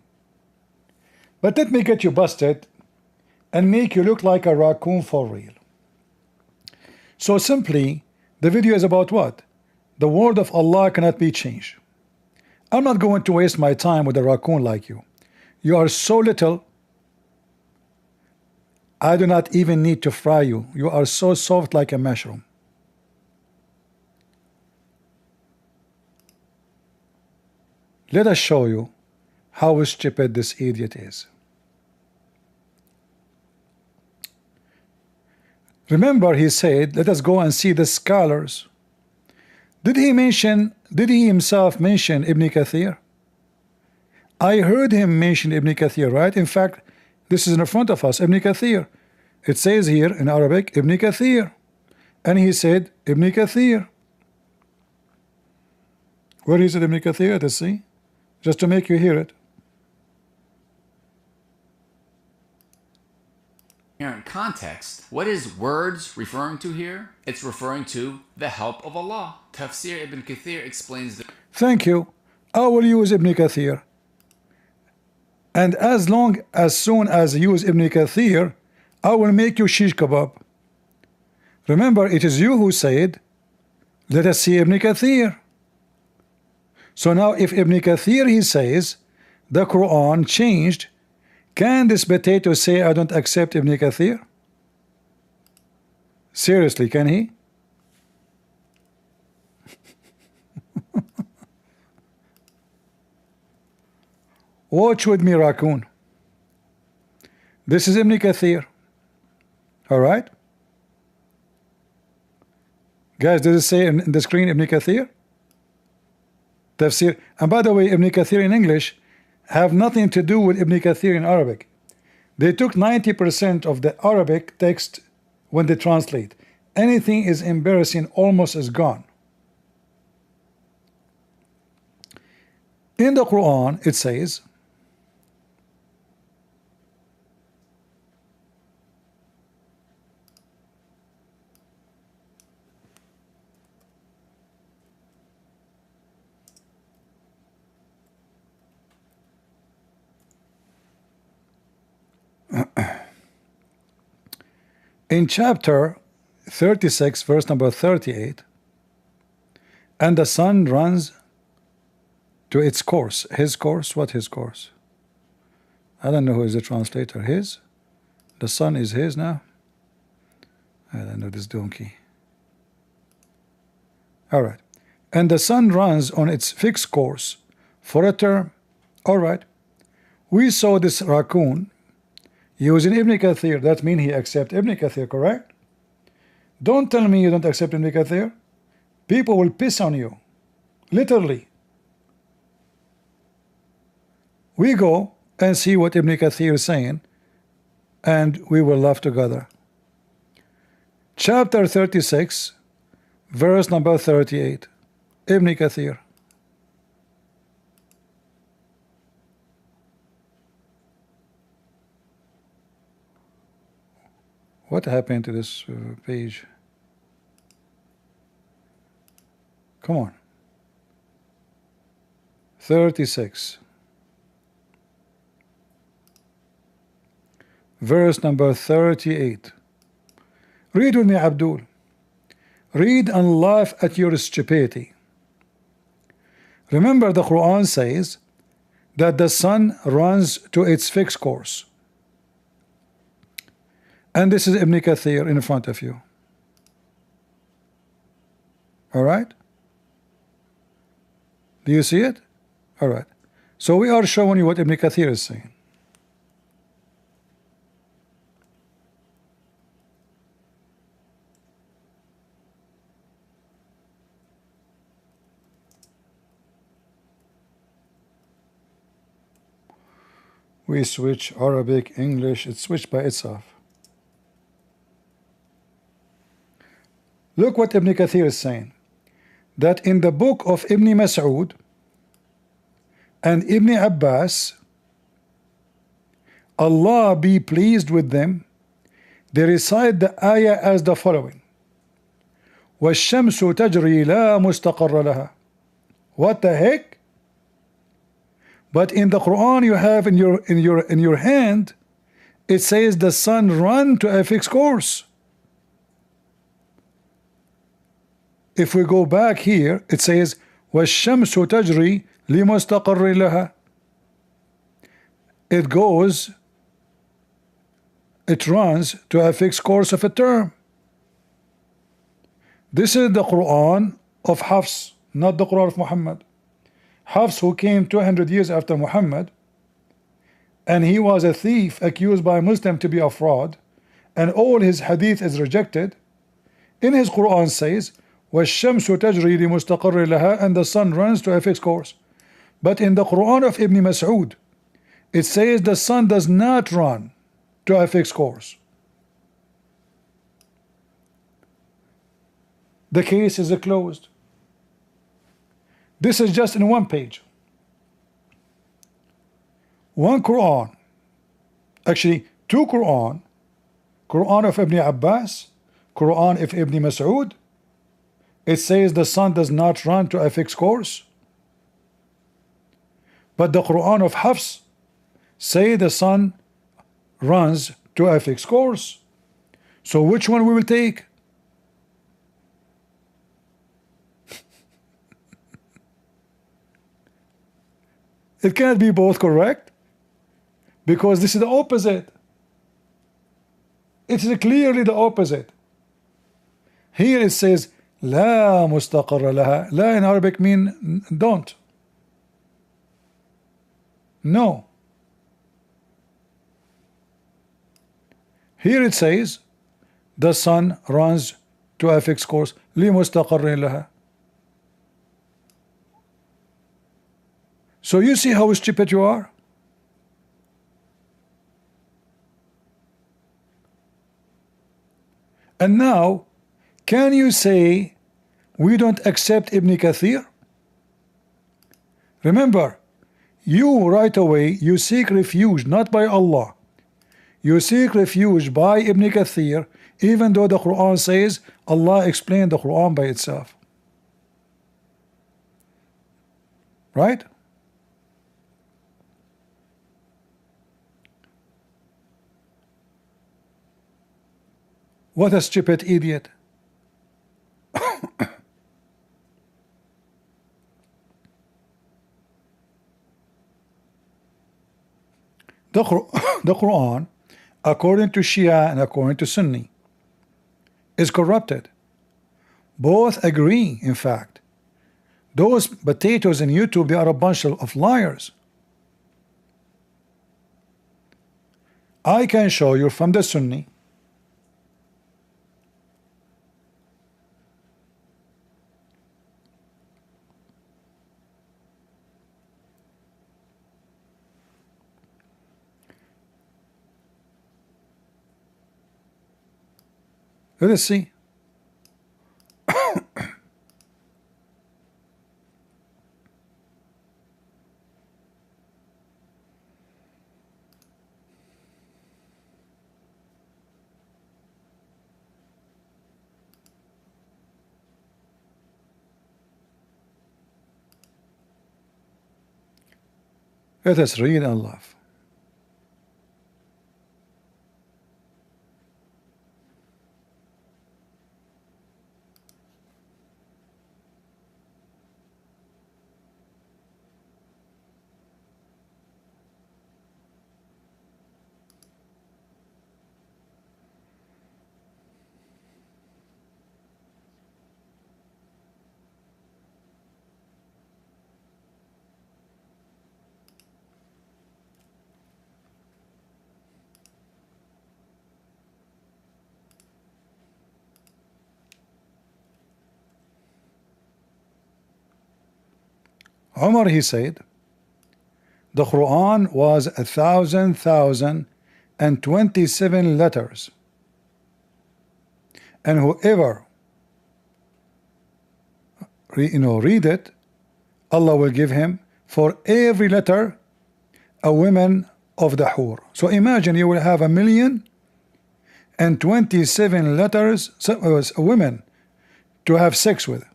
But let me get you busted and make you look like a raccoon for real. So simply, the video is about what? The word of Allah cannot be changed. I'm not going to waste my time with a raccoon like you. You are so little, I do not even need to fry you. You are so soft like a mushroom. Let us show you how stupid this idiot is. Remember, he said, let us go and see the scholars. Did he himself mention Ibn Kathir? I heard him mention Ibn Kathir, right? In fact, this is in front of us, Ibn Kathir. It says here in Arabic, Ibn Kathir. And he said, Ibn Kathir. Where is it, Ibn Kathir? Let's see. Just to make you hear it.
Here in context, what is words referring to here? It's referring to the help of Allah. Tafsir Ibn Kathir explains that.
Thank you. I will use Ibn Kathir. And as soon as I use Ibn Kathir, I will make you shish kebab. Remember, it is you who said, let us see Ibn Kathir. So now if Ibn Kathir, he says, the Quran changed, can this potato say, I don't accept Ibn Kathir? Seriously, can he? Watch with me, raccoon. This is Ibn Kathir. Alright? Guys, does it say in the screen Ibn Kathir? Tafsir. And by the way, Ibn Kathir in English have nothing to do with Ibn Kathir in Arabic. They took 90% of the Arabic text when they translate. Anything is embarrassing almost is gone. In the Quran, it says, in chapter 36, verse number 38, and the sun runs to its course. His course? What his course? I don't know who is the translator. His? The sun is his now? I don't know this donkey. Alright. And the sun runs on its fixed course for a term. Alright. We saw this raccoon using Ibn Kathir. That means he accepts Ibn Kathir, correct? Don't tell me you don't accept Ibn Kathir. People will piss on you. Literally. We go and see what Ibn Kathir is saying, and we will laugh together. Chapter 36, verse number 38. Ibn Kathir. What happened to this page? Come on. 36. Verse number 38. Read with me, Abdul. Read and laugh at your stupidity. Remember, the Quran says that the sun runs to its fixed course. And this is Ibn Kathir in front of you. Alright? Do you see it? Alright. So we are showing you what Ibn Kathir is saying. We switch Arabic, English, it switched by itself. Look what Ibn Kathir is saying. That in the book of Ibn Mas'ud and Ibn Abbas, Allah be pleased with them, they recite the ayah as the following. وَالشَّمْسُ تَجْرِي لَا مُسْتَقَرَّ لَهَا. What the heck? But in the Quran you have in your hand, it says the sun run to a fixed course. If we go back here, it says وَالشَّمْسُ تَجْرِي لمستقر لها. It runs to a fixed course of a term. This is the Quran of Hafs, not the Quran of Muhammad. Hafs, who came 200 years after Muhammad, and he was a thief accused by a Muslim to be a fraud, and all his hadith is rejected. In his Quran says, وَالشَّمْسُ تَجْرِي لِمُسْتَقَرٍ لَهَا, and the sun runs to a fixed course. But in the Quran of Ibn Mas'ud, it says the sun does not run to a fixed course. The case is closed. This is just in one page. One Quran, actually two Quran, Quran of Ibn Abbas, Quran of Ibn Mas'ud, it says the sun does not run to a fixed course. But the Quran of Hafs say the sun runs to a fixed course. So which one we will take? It cannot be both correct, because this is the opposite. It is clearly the opposite. Here it says لا مستقر لها. لا in Arabic mean don't. No. Here it says the sun runs to a fixed course. لمستقر لها. So you see how stupid you are? And now, can you say we don't accept Ibn Kathir? Remember, you right away, you seek refuge not by Allah. You seek refuge by Ibn Kathir, even though the Quran says Allah explained the Quran by itself. Right? What a stupid idiot. The Quran, according to Shia and according to Sunni, is corrupted. Both agree, in fact. Those potatoes in YouTube, they are a bunch of liars. I can show you from the Sunni let us see. Let us read and laugh. Umar, he said, the Quran was 1,027 letters, and whoever read it, Allah will give him for every letter a woman of the hur. So imagine you will have 1,027 letters, women to have sex with.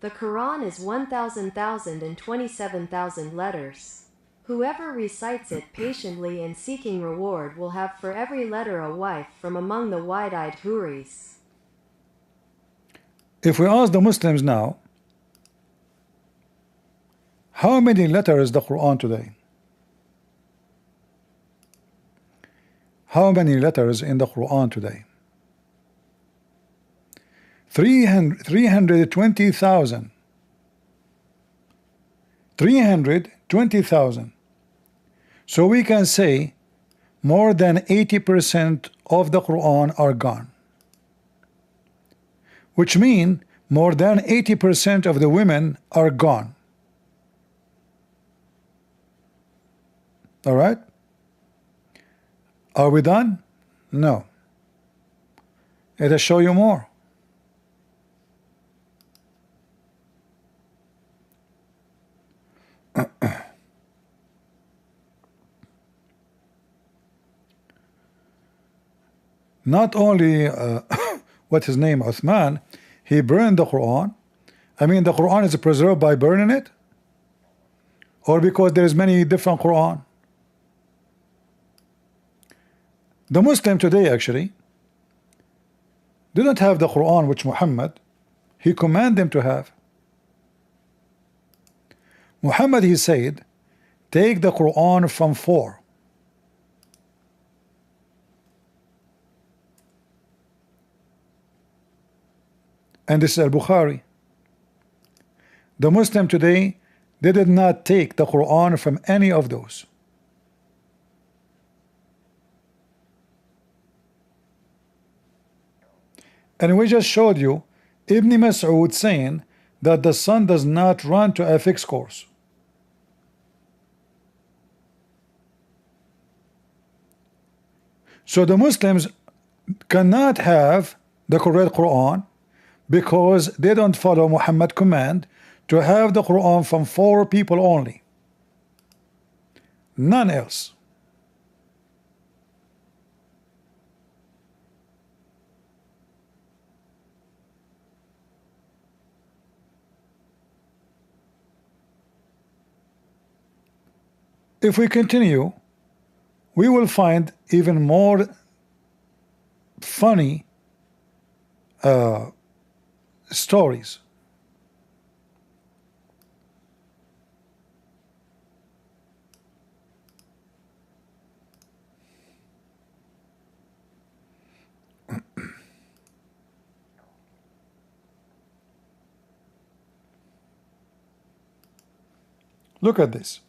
The Quran is 1,027,000 letters. Whoever recites it patiently and seeking reward will have for every letter a wife from among the wide-eyed Huris.
If we ask the Muslims now, how many letters is the Quran today? How many letters in the Quran today? 320,000. 320,000. So we can say more than 80% of the Quran are gone, which means more than 80% of the women are gone. All right? Are we done? No. It'll show you more. Not only what's his name, Uthman, he burned the Quran. I mean, the Quran is preserved by burning it, or because there is many different Quran. The Muslim today actually do not have the Quran which Muhammad he commanded them to have. Muhammad, he said, take the Quran from 4. And this is Al-Bukhari. The Muslim today, they did not take the Quran from any of those. And we just showed you Ibn Mas'ud saying that the sun does not run to a fixed course. So the Muslims cannot have the correct Quran because they don't follow Muhammad's command to have the Quran from 4 people only, none else. If we continue, we will find even more funny stories. Look at this.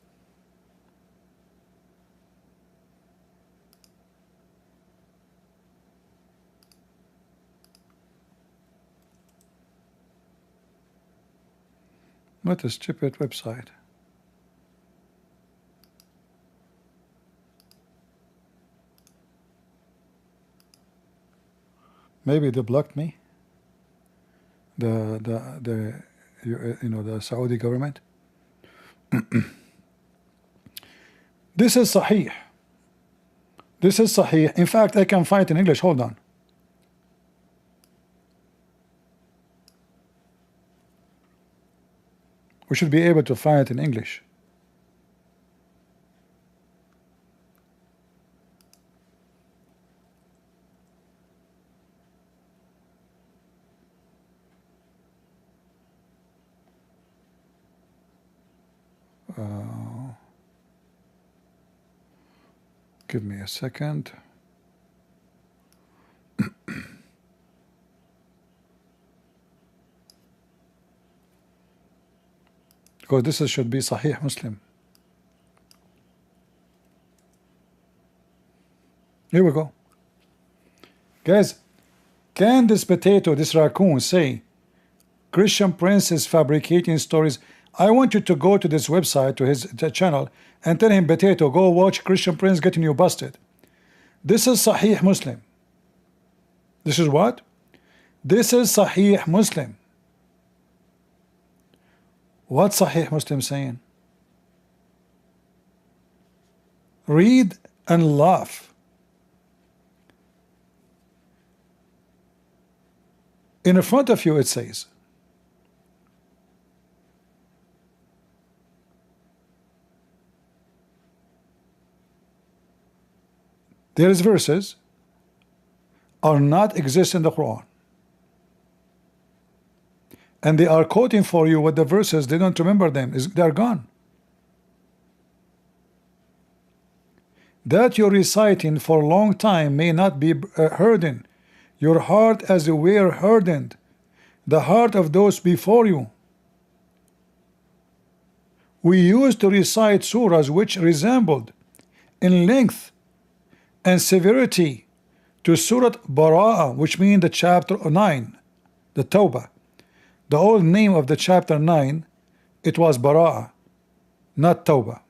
What a stupid website. Maybe they blocked me. The Saudi government. This is Sahih. This is Sahih. In fact, I can find it in English. Hold on. We should be able to find it in English. Give me a second. Because this should be Sahih Muslim. Here we go. Guys, can this potato, this raccoon, say Christian Prince is fabricating stories? I want you to go to this website, to his channel, and tell him, potato, go watch Christian Prince getting you busted. This is Sahih Muslim. This is what? This is Sahih Muslim. What's Sahih Muslim saying? Read and laugh. In front of you it says, there is verses are not exist in the Quran. and they are quoting for you what the verses, they don't remember them, they're gone. That you're reciting for a long time may not be hardened. Your heart as it were hardened, the heart of those before you. We used to recite surahs which resembled in length and severity to Surah Bara'ah, which means the chapter 9, the Tawbah. The old name of the chapter 9, it was Bara'ah, not Tawbah.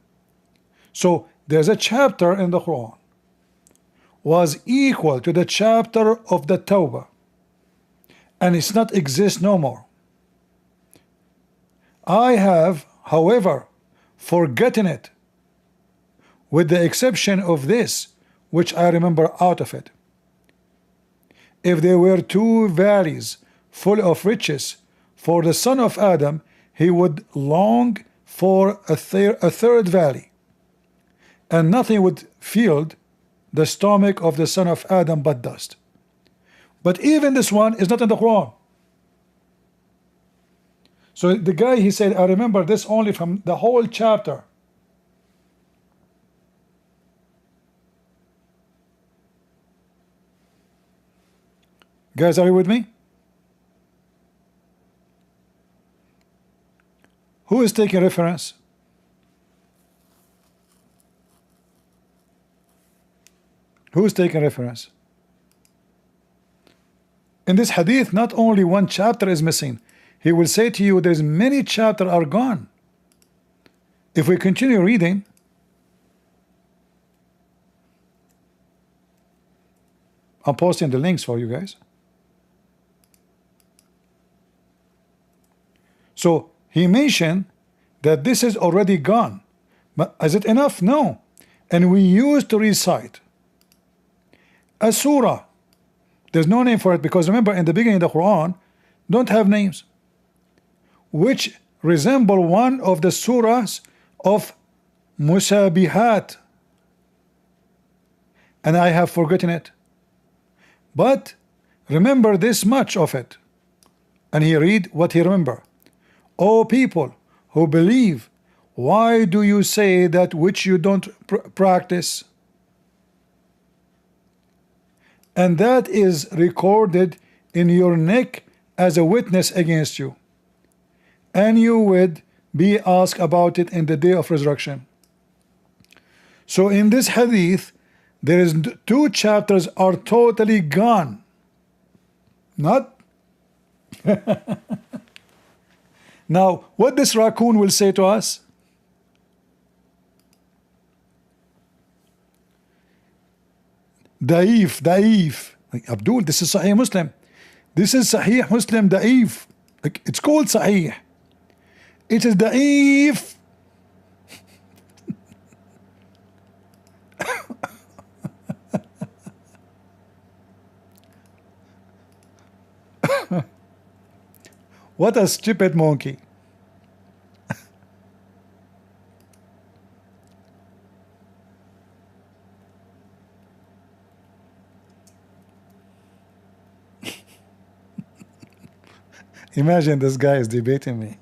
So there's a chapter in the Quran was equal to the chapter of the Tawbah, and it's not exist no more. I have, however, forgotten it, with the exception of this, which I remember out of it. If there were two valleys full of riches for the son of Adam, he would long for a third valley, and nothing would fill the stomach of the son of Adam but dust. But even this one is not in the Quran. So the guy, he said, I remember this only from the whole chapter. Guys, are you with me? Who is taking reference? Who is taking reference? In this hadith, not only one chapter is missing. He will say to you, there's many chapters are gone. If we continue reading, I'm posting the links for you guys. So he mentioned that this is already gone. But is it enough? No. And we used to recite a surah. There's no name for it, because remember, in the beginning of the Quran don't have names, which resemble one of the surahs of Musabihat, and I have forgotten it. But remember this much of it. And he read what he remember. O people who believe, why do you say that which you don't practice? And that is recorded in your neck as a witness against you, and you would be asked about it in the day of resurrection. So in this hadith, there is two chapters are totally gone. Not now, what this raccoon will say to us? Da'if, da'if. Like, Abdul, this is Sahih Muslim. This is Sahih Muslim da'if. Like, it's called Sahih. It is da'if. What a stupid monkey. Imagine this guy is debating me.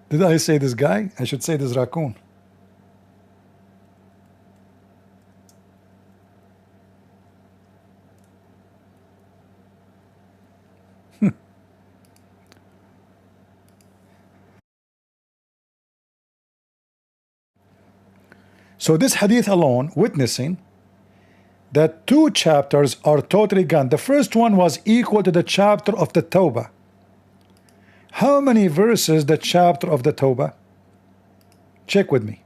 Did I say this guy? I should say this raccoon. So this hadith alone, witnessing that two chapters are totally gone. The first one was equal to the chapter of the Tawbah. How many verses the chapter of the Tawbah? Check with me.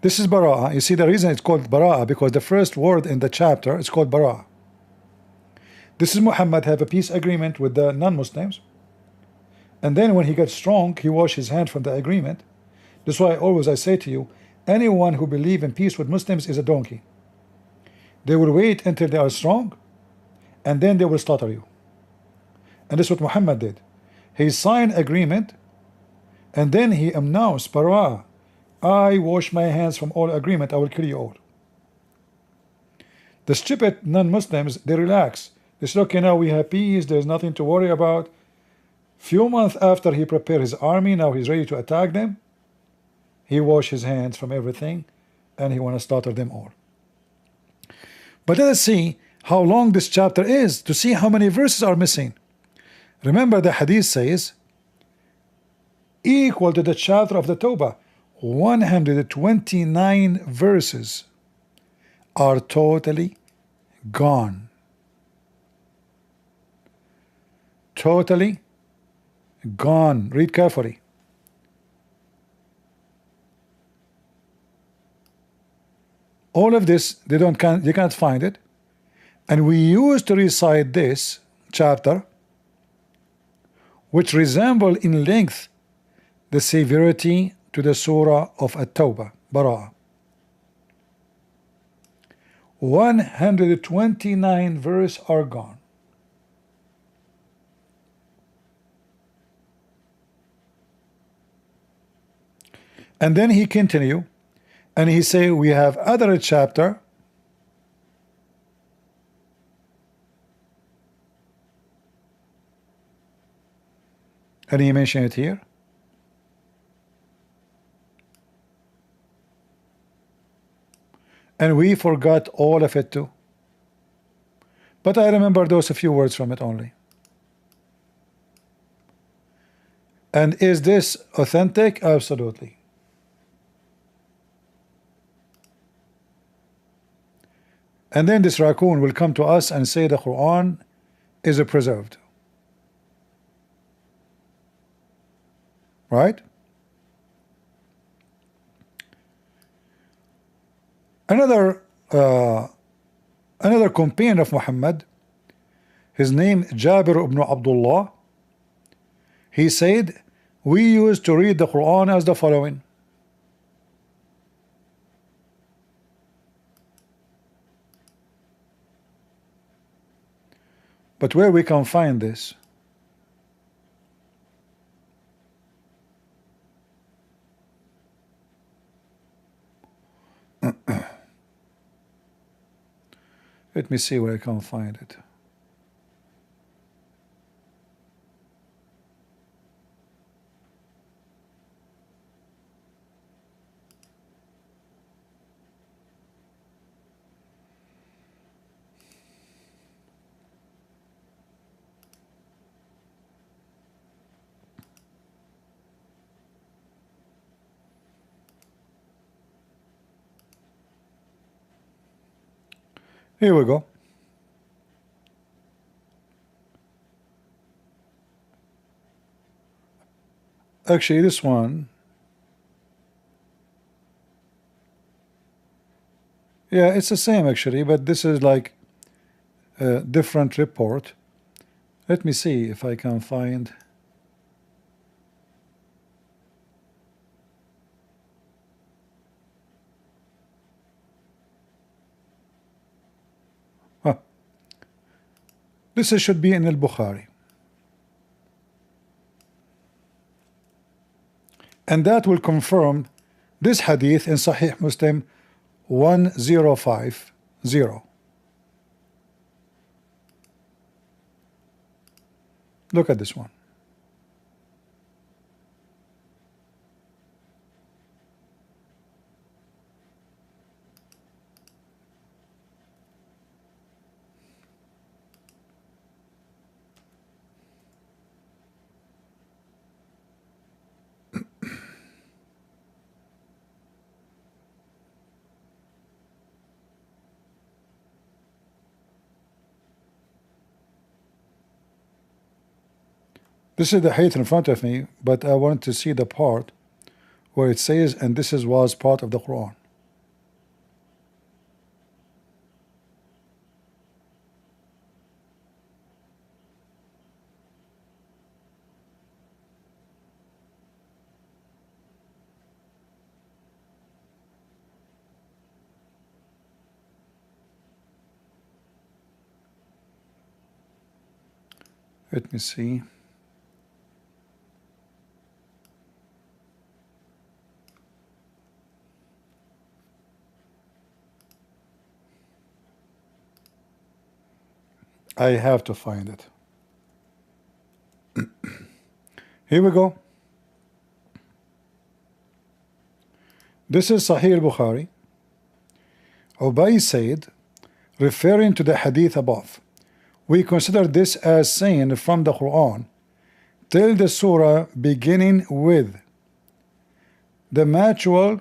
This is Bara'ah. You see the reason it's called Bara'ah, because the first word in the chapter is called Bara'ah. This is Muhammad have a peace agreement with the non-Muslims, and then when he gets strong, he wash his hand from the agreement. That's why I say to you, anyone who believes in peace with Muslims is a donkey. They will wait until they are strong, and then they will slaughter you. And that's what Muhammad did. He signed agreement, and then he announced Bara'ah. I wash my hands from all agreement, I will kill you all. The stupid non-Muslims, they relax. They say, okay, now we have peace, there's nothing to worry about. Few months after he prepared his army, now he's ready to attack them. He washed his hands from everything, and he want to slaughter them all. But let us see how long this chapter is to see how many verses are missing. Remember, the hadith says, equal to the chapter of the Tawbah, 129 verses are totally gone. Totally gone. Read carefully. All of this, they can't find it. And we used to recite this chapter, which resemble in length the severity to the surah of At-Tawbah, Bara'ah. 129 verses are gone. And then he continue, and he say we have other chapter and he mentioned it here. And we forgot all of it too. But I remember those a few words from it only. And is this authentic? Absolutely. And then this raccoon will come to us and say the Quran is preserved. Right? Another companion of Muhammad, his name Jabir ibn Abdullah, he said, we used to read the Quran as the following. But where we can find this? Let me see where I can find it. Here we go. Actually, this one, yeah, it's the same actually, but this is like a different report. Let me see if I can find. This should be in al-Bukhari. And that will confirm this hadith in Sahih Muslim 1050. Look at this one. This is the hadith in front of me, but I want to see the part where it says, and this was part of the Quran. Let me see. I have to find it. Here we go. This is Sahih al-Bukhari. Ubay said, referring to the hadith above, we consider this as saying from the Quran till the surah beginning with the mutual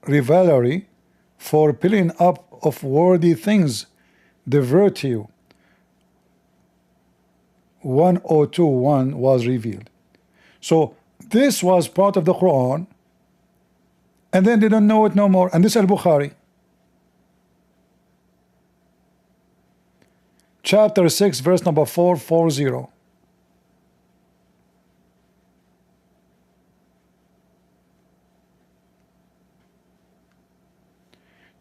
rivalry for piling up of worthy things, the virtue 1021 was revealed. So this was part of the Quran, and then they don't know it no more. And this is Al-Bukhari, chapter 6, verse number 440.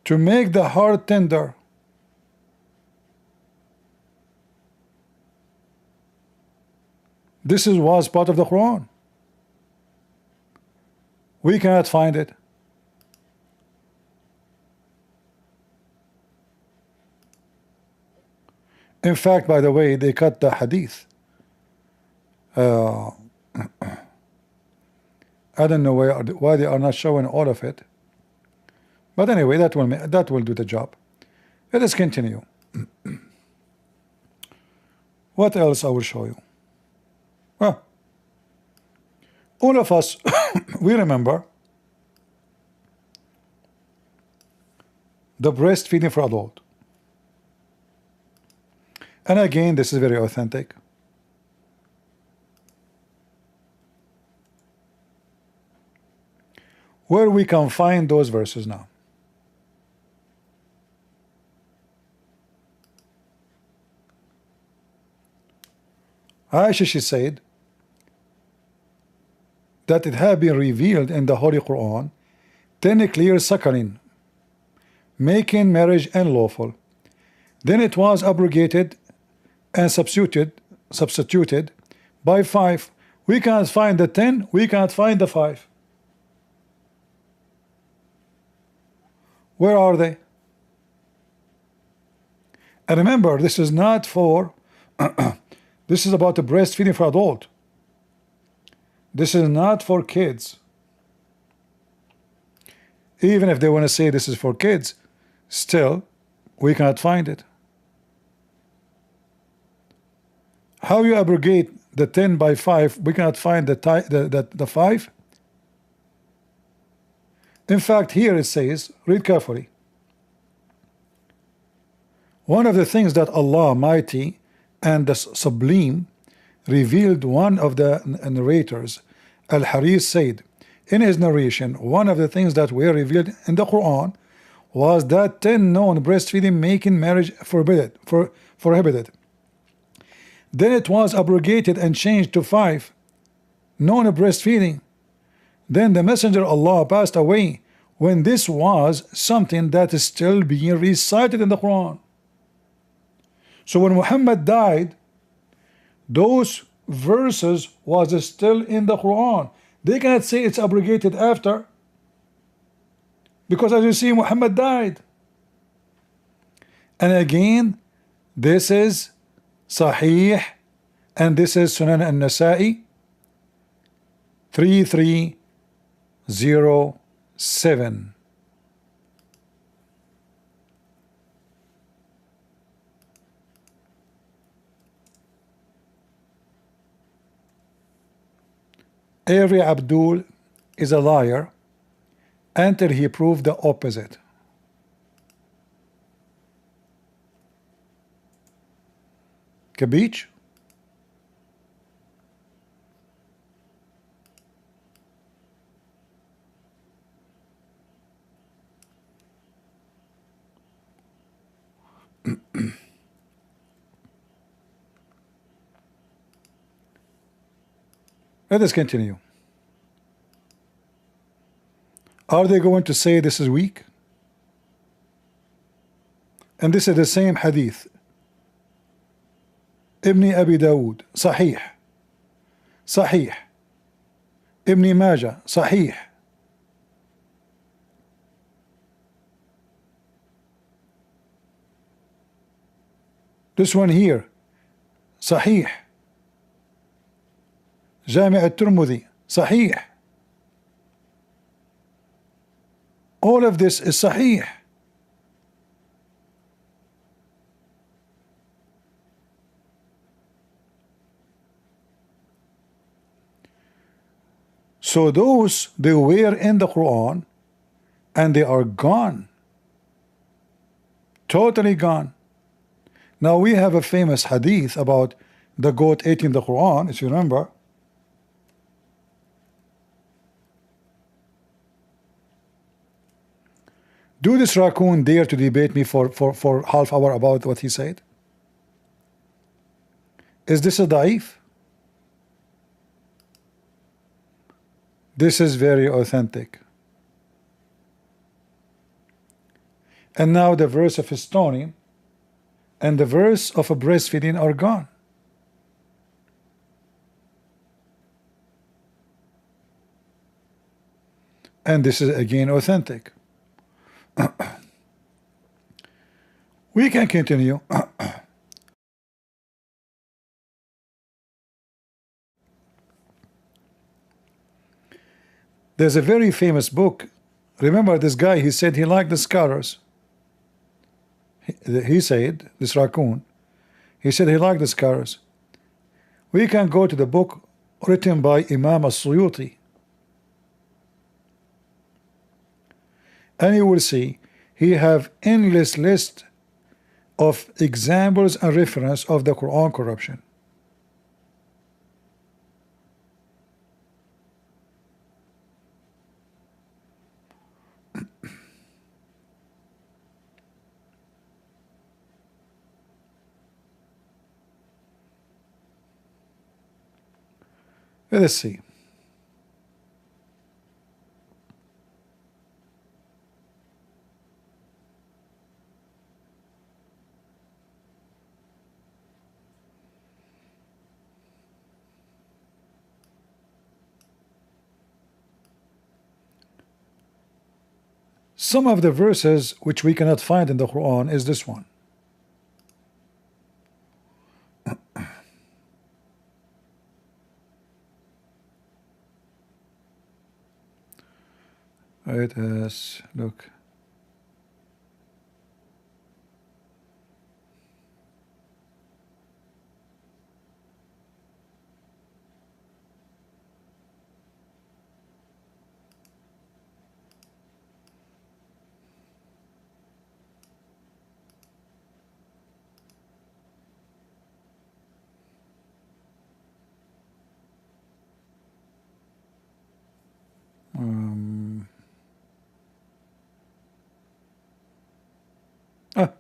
To make the heart tender. This was part of the Quran. We cannot find it. In fact, by the way, they cut the hadith. I don't know why they are not showing all of it. But anyway, that will do the job. Let us continue. What else I will show you? Well, all of us, we remember the breastfeeding for adult. And again, this is very authentic. Where we can find those verses now. Aisha, she said that it had been revealed in the Holy Quran 10 clear suckling, making marriage unlawful. Then it was abrogated and substituted by 5. We can't find the 10, we can't find the 5. Where are they? And remember, this is not for this is about the breastfeeding for adult. This is not for kids. Even if they want to say this is for kids, still we cannot find it. How you abrogate the 10 by 5? We cannot find the 5. In fact, here it says, read carefully. One of the things that Allah Mighty and the Sublime revealed, one of the narrators, Al-Haris, said in his narration, one of the things that were revealed in the Quran was that 10 known breastfeeding making marriage prohibited. Then it was abrogated and changed to 5 known breastfeeding. Then the Messenger Allah passed away when this was something that is still being recited in the Quran. So when Muhammad died, those verses was still in the Quran. They cannot say it's abrogated after, because as you see, Muhammad died. And again, this is Sahih, and this is Sunan al-Nasa'i 3307. Every Abdul is a liar until he proved the opposite. Kabich? Let us continue. Are they going to say this is weak? And this is the same hadith. Ibn Abi Dawood, Sahih. Sahih. Ibn Majah, Sahih. This one here, صحيح. جامع الترمذي, صحيح. All of this is صحيح. So those, they were in the Quran and they are gone. Totally gone. Now we have a famous hadith about the goat eating the Quran, if you remember. Do this raccoon dare to debate me for half hour about what he said? Is this a daif? This is very authentic. And now the verse of stoning and the verse of a breastfeeding are gone. And this is again authentic. We can continue. There's a very famous book. Remember this guy, he said he liked the scholars. He said, this raccoon, he said he liked the scholars. We can go to the book written by Imam al-Suyuti, and you will see he have endless list of examples and reference of the Quran corruption. Let's see. Some of the verses which we cannot find in the Quran is this one. It is, look. Ah.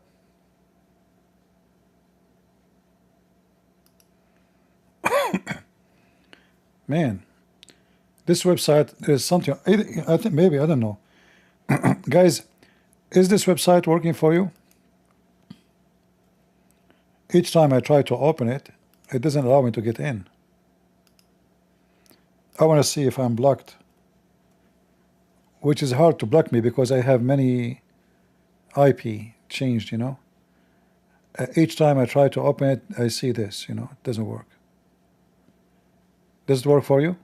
Man, this website is something. I think maybe, I don't know. Guys, is this website working for you? Each time I try to open it, it doesn't allow me to get in. I want to see if I'm blocked, which is hard to block me because I have many IP changed, you know. Each time I try to open it, I see this, you know, it doesn't work. Does it work for you?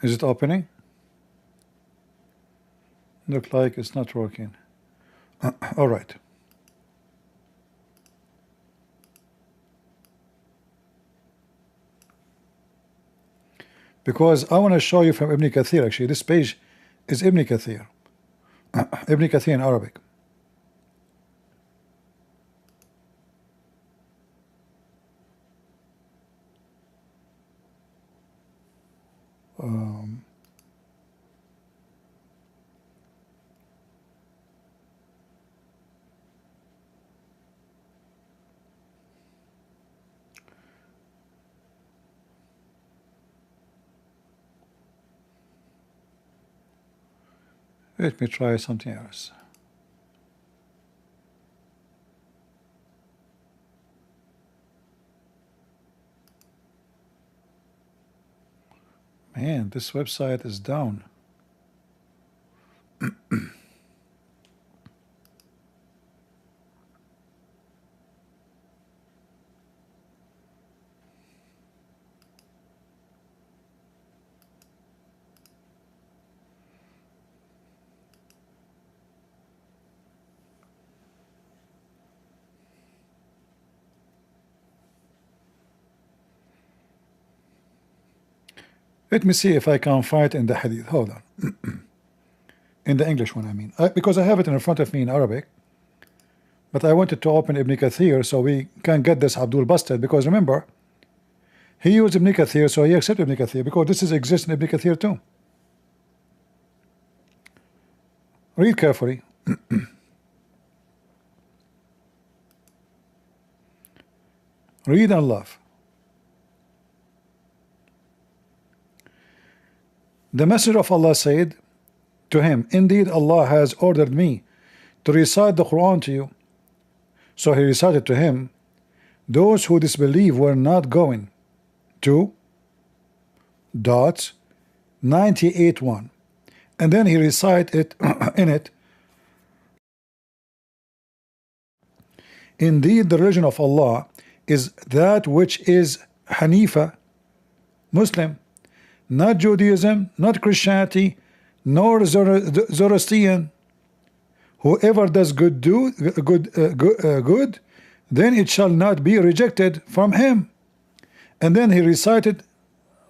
Is it opening? Look like it's not working. All right. Because I want to show you from Ibn Kathir, actually. This page is Ibn Kathir. Ibn Kathir in Arabic. Let me try something else. Man, this website is down. Let me see if I can find it in the hadith. Hold on. In the English one, I mean. Because I have it in front of me in Arabic. But I wanted to open Ibn Kathir so we can get this Abdul busted. Because remember, he used Ibn Kathir, so he accepted Ibn Kathir. Because this exists in Ibn Kathir too. Read carefully. Read and love. The Messenger of Allah said to him, indeed Allah has ordered me to recite the Quran to you. So he recited to him, those who disbelieve were not going to ... 98:1. And then he recited it in it, indeed the religion of Allah is that which is Hanifa, Muslim, not Judaism, not Christianity, nor Zoroastrian. Whoever does good, then it shall not be rejected from him. And then he recited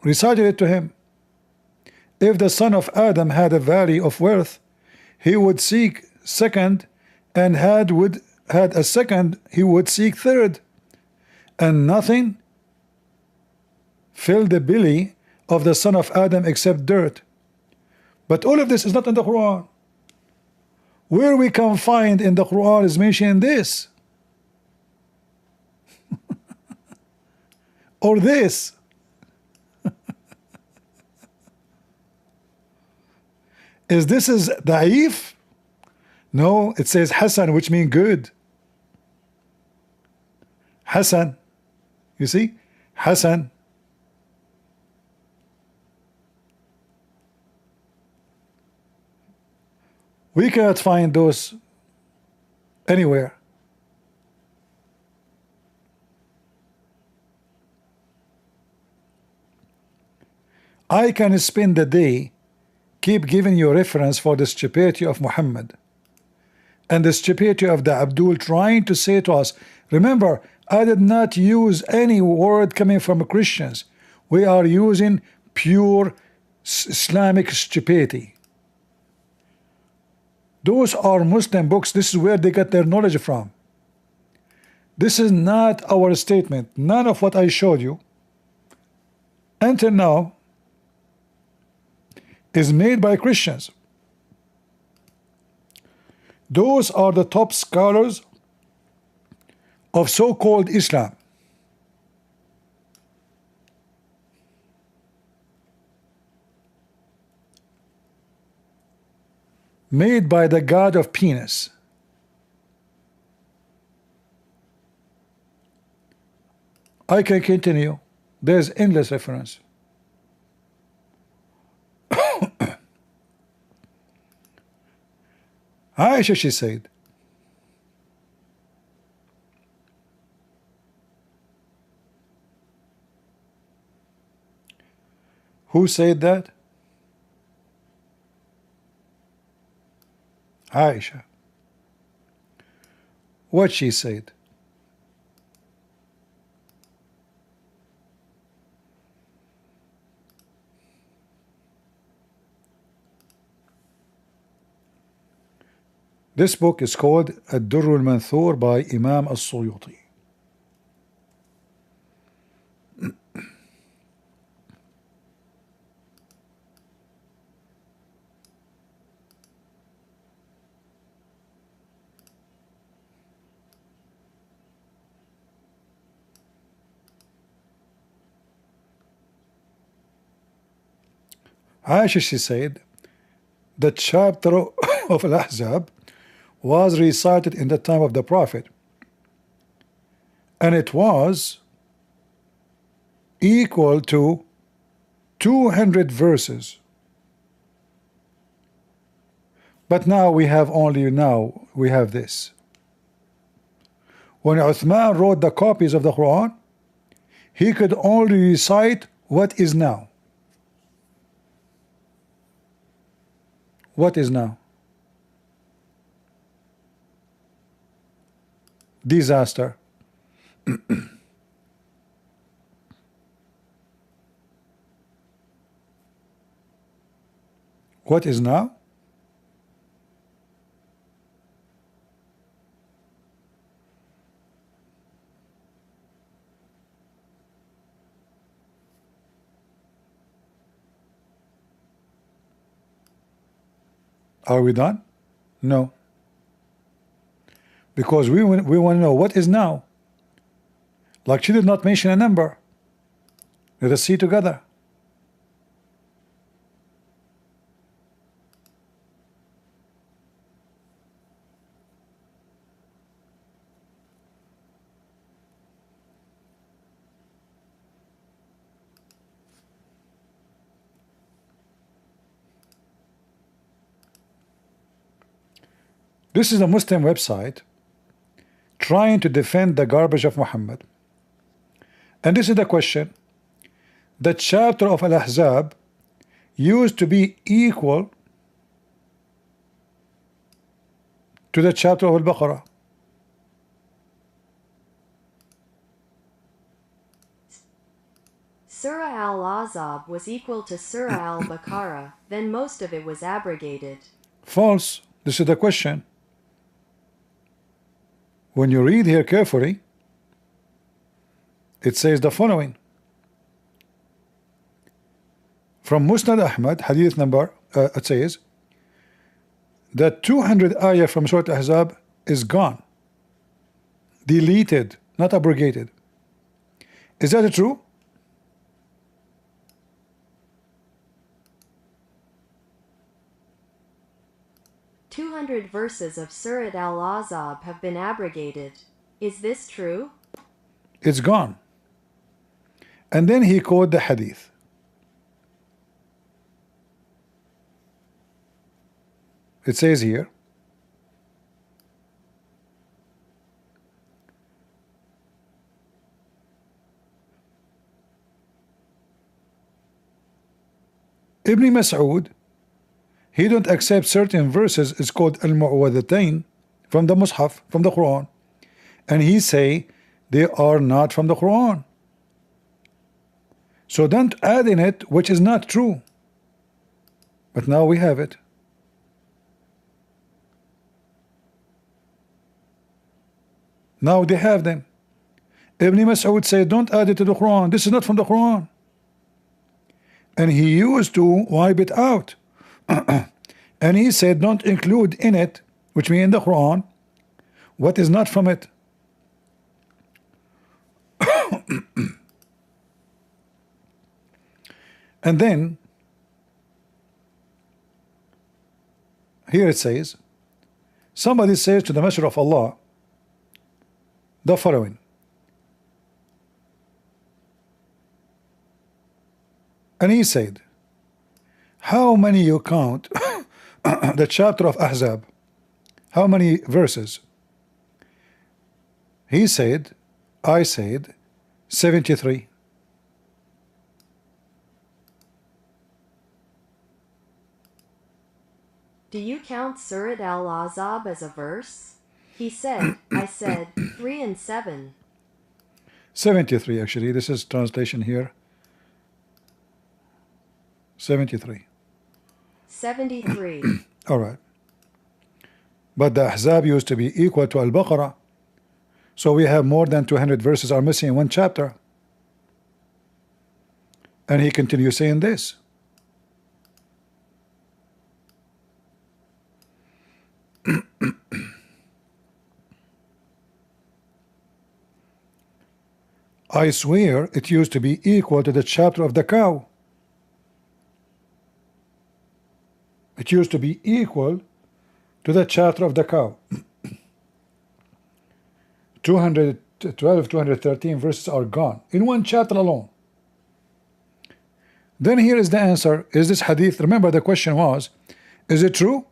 it to him. If the son of Adam had a valley of wealth, he would seek second, and had a second, he would seek third, and nothing filled the belly of the son of Adam except dirt. But all of this is not in the Quran. Where we can find in the Quran is mentioned this or this. Is da'if? No, it says Hasan, which means good. Hasan, you see, Hasan. We cannot find those anywhere. I can spend the day keep giving you reference for the stupidity of Muhammad and the stupidity of the Abdul trying to say to us, remember, I did not use any word coming from Christians. We are using pure Islamic stupidity. Those are Muslim books. This is where they get their knowledge from. This is not our statement. None of what I showed you until now is made by Christians. Those are the top scholars of so-called Islam. Made by the god of penis. I can continue. There's endless reference. Aisha, she said, who said that? Aisha. What she said? This book is called Ad-Durr al-Manthur by Imam al-Suyuti. Aisha, she said, the chapter of Al-Ahzab was recited in the time of the Prophet, and it was equal to 200 verses. But now we have this. When Uthman wrote the copies of the Quran, he could only recite what is now. What is now? Disaster. What is now? Are we done? No. Because we want to know what is now. Like she did not mention a number. Let us see together. This is a Muslim website trying to defend the garbage of Muhammad. And this is the question. The chapter of Al-Ahzab used to be equal to the chapter of Al-Baqarah.
Surah Al-Ahzab was equal to Surah Al-Baqarah, then most of it was abrogated.
False. This is the question. When you read here carefully, it says the following. From Musnad Ahmad, hadith number, it says that 200 ayah from Surah Ahzab is gone, deleted, not abrogated. Is that true?
Verses of Surah Al-Ahzab have been abrogated. Is this true?
It's gone. And then he quoted the hadith. It says here, Ibn Mas'ud, he don't accept certain verses. It's called al-mu'awwadatain from the Mus'haf, from the Quran, and he say they are not from the Quran. So don't add in it which is not true. But now we have it. Now they have them. Ibn Mas'ud say don't add it to the Quran. This is not from the Quran. And he used to wipe it out. And he said don't include in it, which means in the Quran, what is not from it. And then here it says, somebody says to the Messenger of Allah the following. And he said, how many you count the chapter of Ahzab? How many verses? He said, I said 73.
Do you count Surah Al-Ahzab as a verse? He said, I said 3 and 7.
73 actually. This is translation here. 73.
73.
All right. But the Ahzab used to be equal to Al-Baqarah. So we have more than 200 verses are missing in one chapter. And he continues saying this. I swear it used to be equal to the chapter of the cow. It it used to be equal to the chapter of the cow. 212, 213 verses are gone in one chapter alone. Then here is the answer. Is this hadith? Remember the question was, is it true?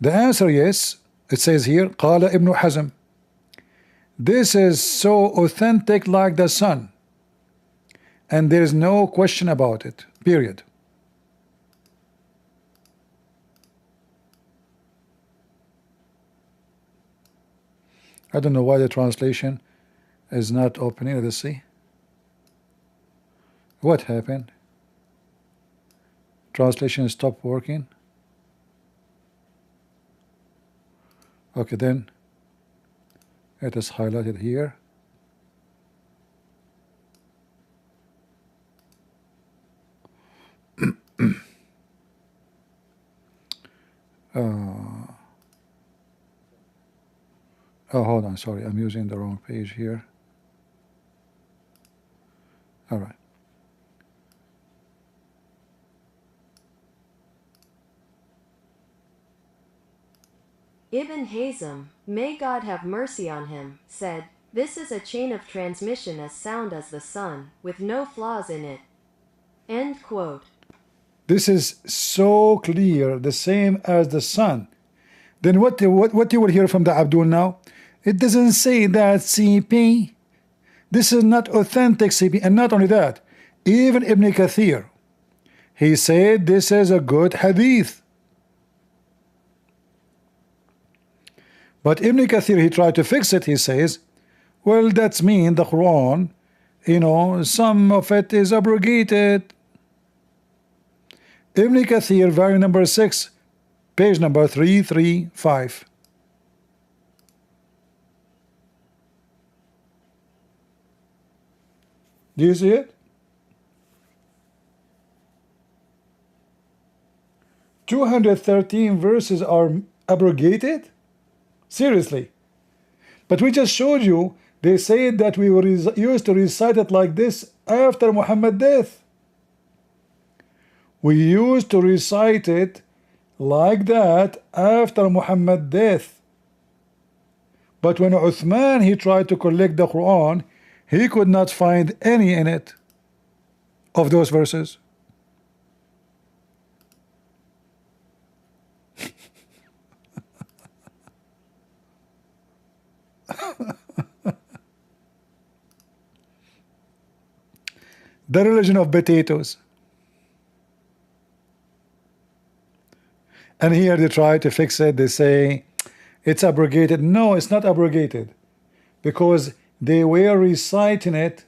The answer, yes. It says here, قال ابن حزم. This is so authentic like the sun, and there is no question about it, period. I don't know why the translation is not opening. Let's see. What happened? Translation stopped working. Okay, then it is highlighted here. Oh, hold on, sorry, I'm using the wrong page here. All right.
Ibn Hazm, may God have mercy on him, said, "This is a chain of transmission as sound as the sun, with no flaws in it." End quote.
This is so clear, the same as the sun. Then what you will hear from the Abdul now? It doesn't say that CP. This is not authentic CP. And not only that, even Ibn Kathir, he said this is a good hadith. But Ibn Kathir, he tried to fix it. He says, well, that's mean the Quran, you know, some of it is abrogated. Ibn Kathir, volume number 6, page number 335. Do you see it? 213 verses are abrogated? Seriously. But we just showed you, they said that we were used to recite it like this after Muhammad's death. We used to recite it like that after Muhammad's death. But when Uthman, he tried to collect the Quran, he could not find any in it of those verses. The religion of potatoes. And here they try to fix it. They say it's abrogated. No, it's not abrogated, because they were reciting it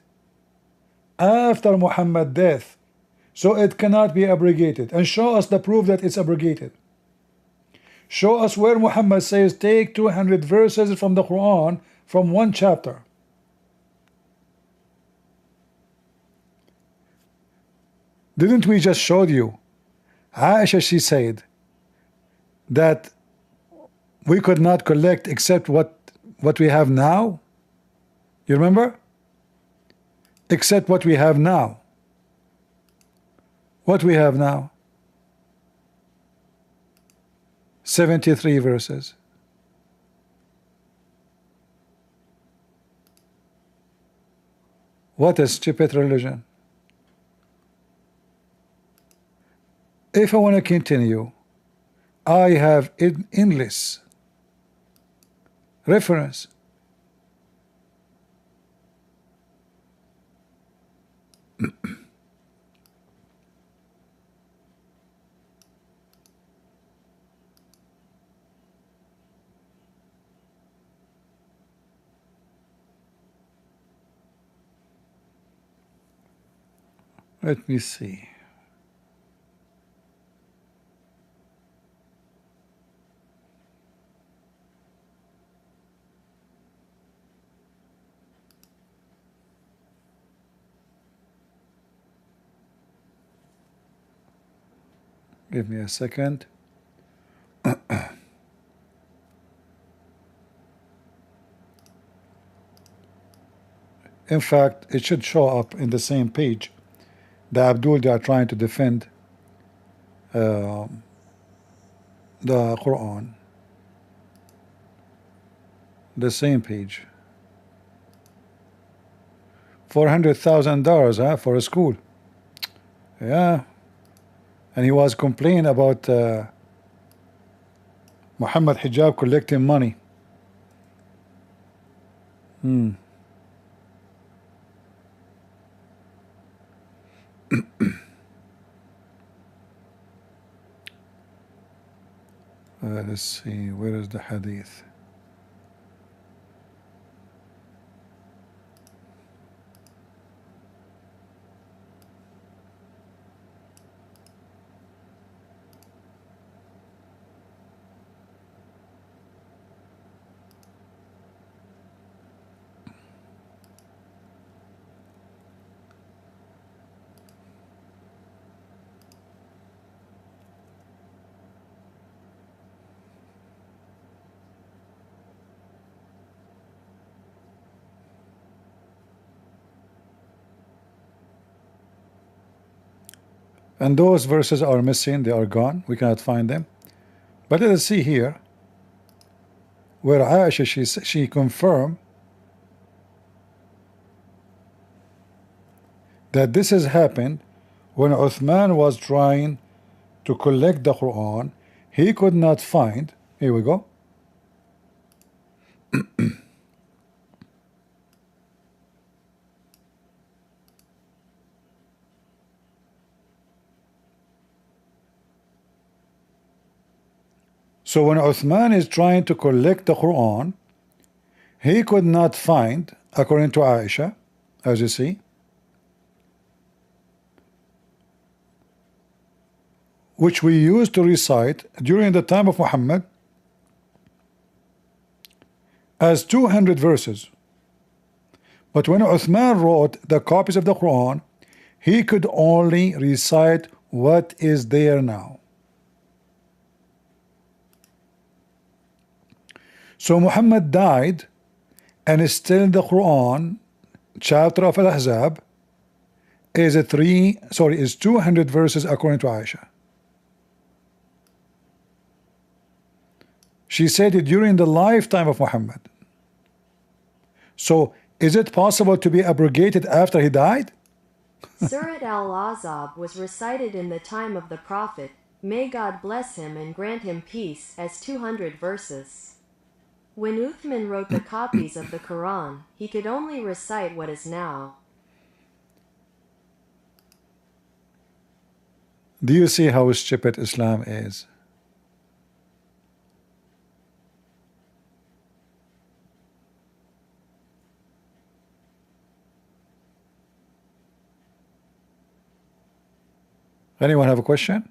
after Muhammad's death, so it cannot be abrogated. And show us the proof that it's abrogated. Show us where Muhammad says take 200 verses from the Quran from one chapter. Didn't we just show you? Aisha, she said that we could not collect except what we have now. You remember? Except what we have now. What we have now? 73 verses. What a stupid religion. If I want to continue, I have endless reference. Let me see. Give me a second. In fact, it should show up in the same page. The Abdul, they are trying to defend the Quran, the same page. $400,000, huh, for a school. Yeah, and he was complaining about Muhammad Hijab collecting money. Let's see, where is the hadith? And those verses are missing, they are gone, we cannot find them. But let us see here where Aisha, she confirmed that this has happened when Uthman was trying to collect the Quran. He could not find, here we go. So when Uthman is trying to collect the Quran, he could not find, according to Aisha, as you see, which we used to recite during the time of Muhammad as 200 verses. But when Uthman wrote the copies of the Quran, he could only recite what is there now. So Muhammad died, and still the Quran, chapter of Al-Ahzab, is 200 verses according to Aisha. She said it during the lifetime of Muhammad. So is it possible to be abrogated after he died?
Surat al-Ahzab was recited in the time of the Prophet, may God bless him and grant him peace, as 200 verses. When Uthman wrote the copies of the Quran, he could only recite what is now.
Do you see how stupid Islam is? Anyone have a question?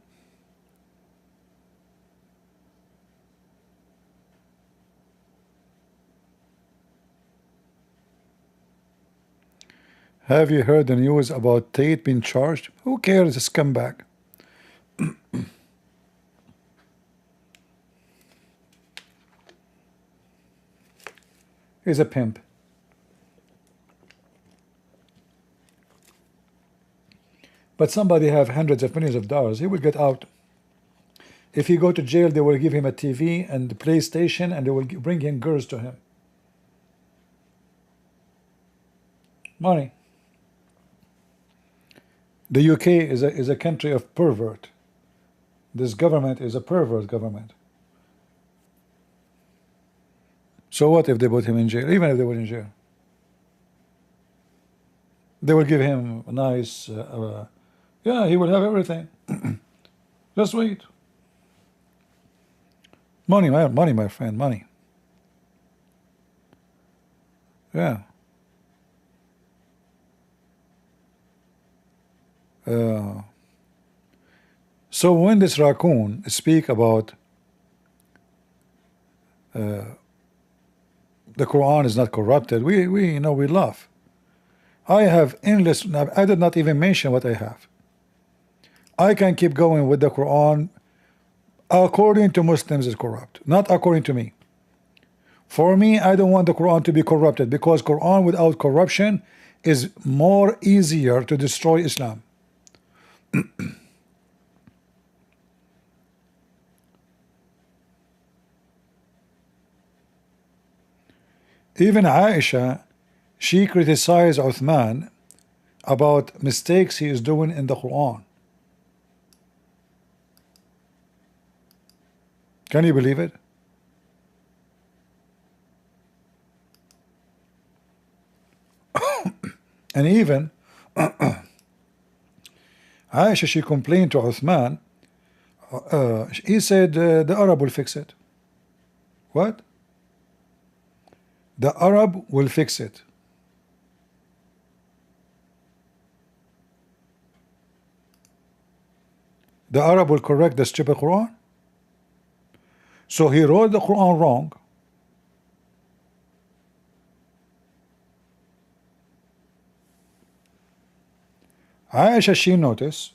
Have you heard the news about Tate being charged? Who cares, a scumbag? He's a pimp. But somebody have hundreds of millions of dollars, he will get out. If he go to jail, they will give him a TV and the PlayStation, and they will bring in girls to him. Money. The UK is a country of pervert. This government is a pervert government. So what if they put him in jail? Even if they put him in jail, they will give him a nice yeah, he will have everything. Just wait. Money, my friend, money. Yeah. So when this raccoon speak about the Quran is not corrupted, we know, we laugh. I have endless, I did not even mention what I have. I can keep going with the Quran. According to Muslims is corrupt, not according to me. For me, I don't want the Quran to be corrupted, because Quran without corruption is more easier to destroy Islam. Even Aisha, she criticized Uthman about mistakes he is doing in the Quran. Can you believe it? And even Aisha, she complained to Uthman. He said the Arab will fix it. What? The Arab will fix it. The Arab will correct the stupid Quran. So he wrote the Quran wrong. Aisha, she noticed.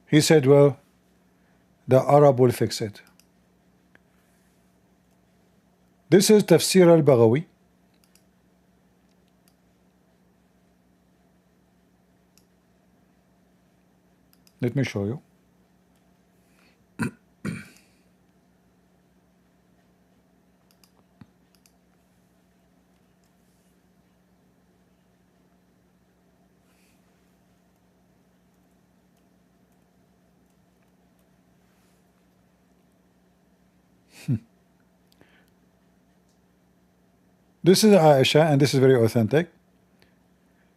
He said, well, the Arab will fix it. This is Tafsir al-Baghawi. Let me show you. This is Aisha, and this is very authentic.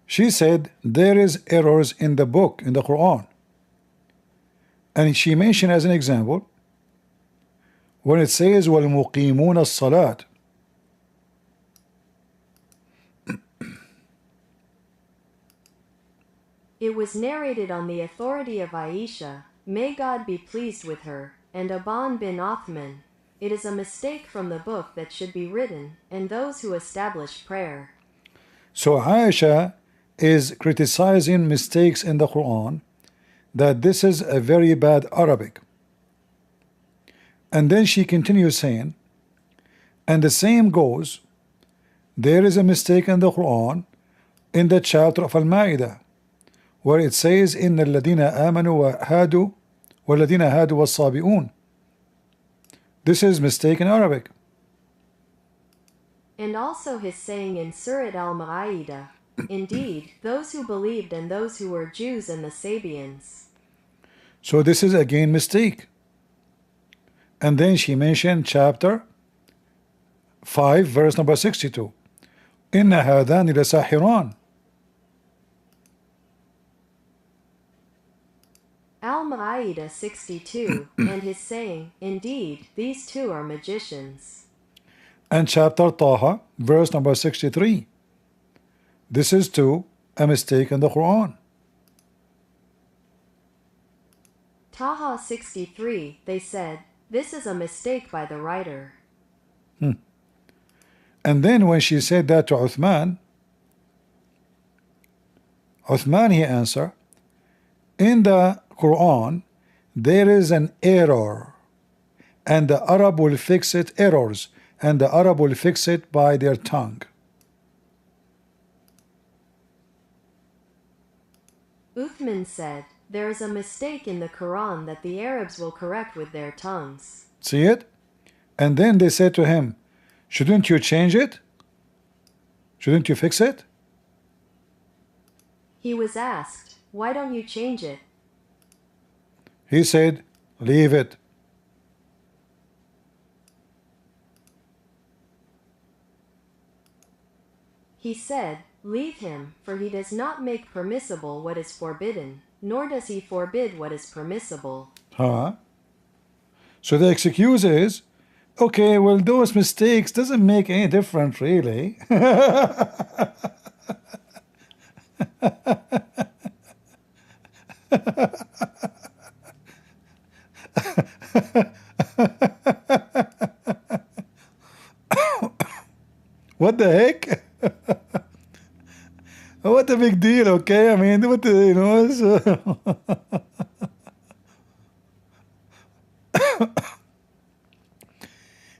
She said there is errors in the book, in the Quran. And she mentioned as an example when it says وَالْمُقِيمُونَ الصَّلَاةِ.
It was narrated on the authority of Aisha, may God be pleased with her, and Aban bin Othman. It is a mistake from the book that should be written, and those who establish prayer.
So Aisha is criticizing mistakes in the Quran, that this is a very bad Arabic. And then she continues saying, and the same goes, there is a mistake in the Quran in the chapter of Al-Ma'idah, where it says, إِنَّ الَّذِينَ آمَنُوا وَهَادُوا وَالَّذِينَ هَادُوا وَالصَّابِئُونَ. This is mistake in Arabic.
And also his saying in Surah Al-Ma'idah, indeed, those who believed and those who were Jews and the Sabians.
So this is again mistake. And then she mentioned chapter 5 verse number 62. إِنَّ هَذَانِ لَسَاحِرَانِ.
Al-Ma'idah 62, and his saying, indeed, these two are magicians.
And chapter Taha verse number 63. This is too a mistake in the Quran.
Taha 63, they said, this is a mistake by the writer.
And then when she said that to Uthman, he answered, in the Quran there is an error, and the Arab will fix it, errors, and the Arab will fix it by their tongue.
Uthman said, there is a mistake in the Quran that the Arabs will correct with their tongues.
See it? And then they said to him, shouldn't you change it? Shouldn't you fix it?
He was asked, why don't you change it?
He said, leave it.
He said, leave him, for he does not make permissible what is forbidden, nor does he forbid what is permissible.
So the excuse is, okay, well, those mistakes doesn't make any difference really. What the heck? What a big deal, okay? I mean, what the, you know,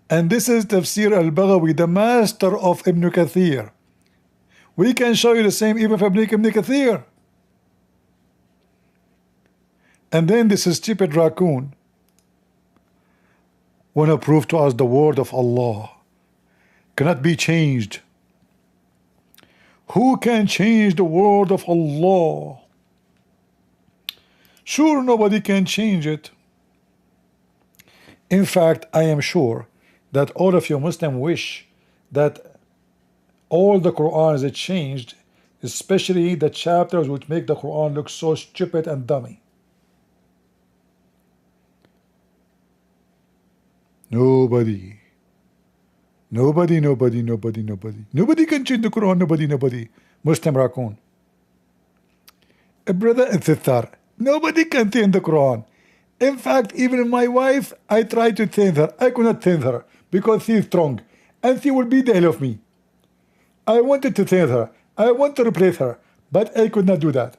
and this is Tafsir al-Baghawi, the master of Ibn Kathir. We can show you the same even from Ibn Kathir. And then this is stupid raccoon. want to prove to us the word of Allah cannot be changed. Who can change the word of Allah? Sure, nobody can change it. In fact, I am sure that all of you Muslims wish that all the Quran is changed, especially the chapters which make the Quran look so stupid and dummy. Nobody can change the Quran. Nobody. Muslim raccoon. A brother and sister, nobody can change the Quran. In fact, even my wife, I tried to change her. I could not change her because she is strong and she will beat the hell of me. I wanted to change her. I want to replace her, but I could not do that.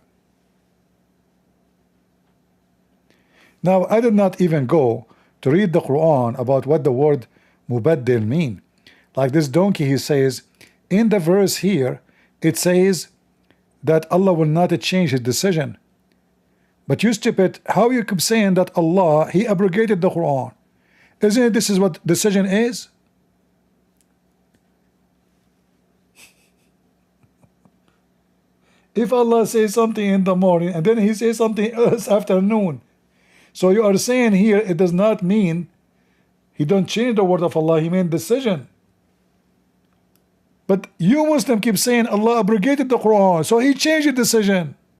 Now, I did not even go to read the Quran about what the word mubaddil mean. Like this donkey, he says, in the verse here, it says that Allah will not change his decision. But you stupid, how you keep saying that Allah, he abrogated the Quran? Isn't it this is what decision is? If Allah says something in the morning and then he says something else afternoon, so you are saying here it does not mean he don't change the word of Allah, he meant decision. But you Muslim keep saying Allah abrogated the Quran, so he changed the decision.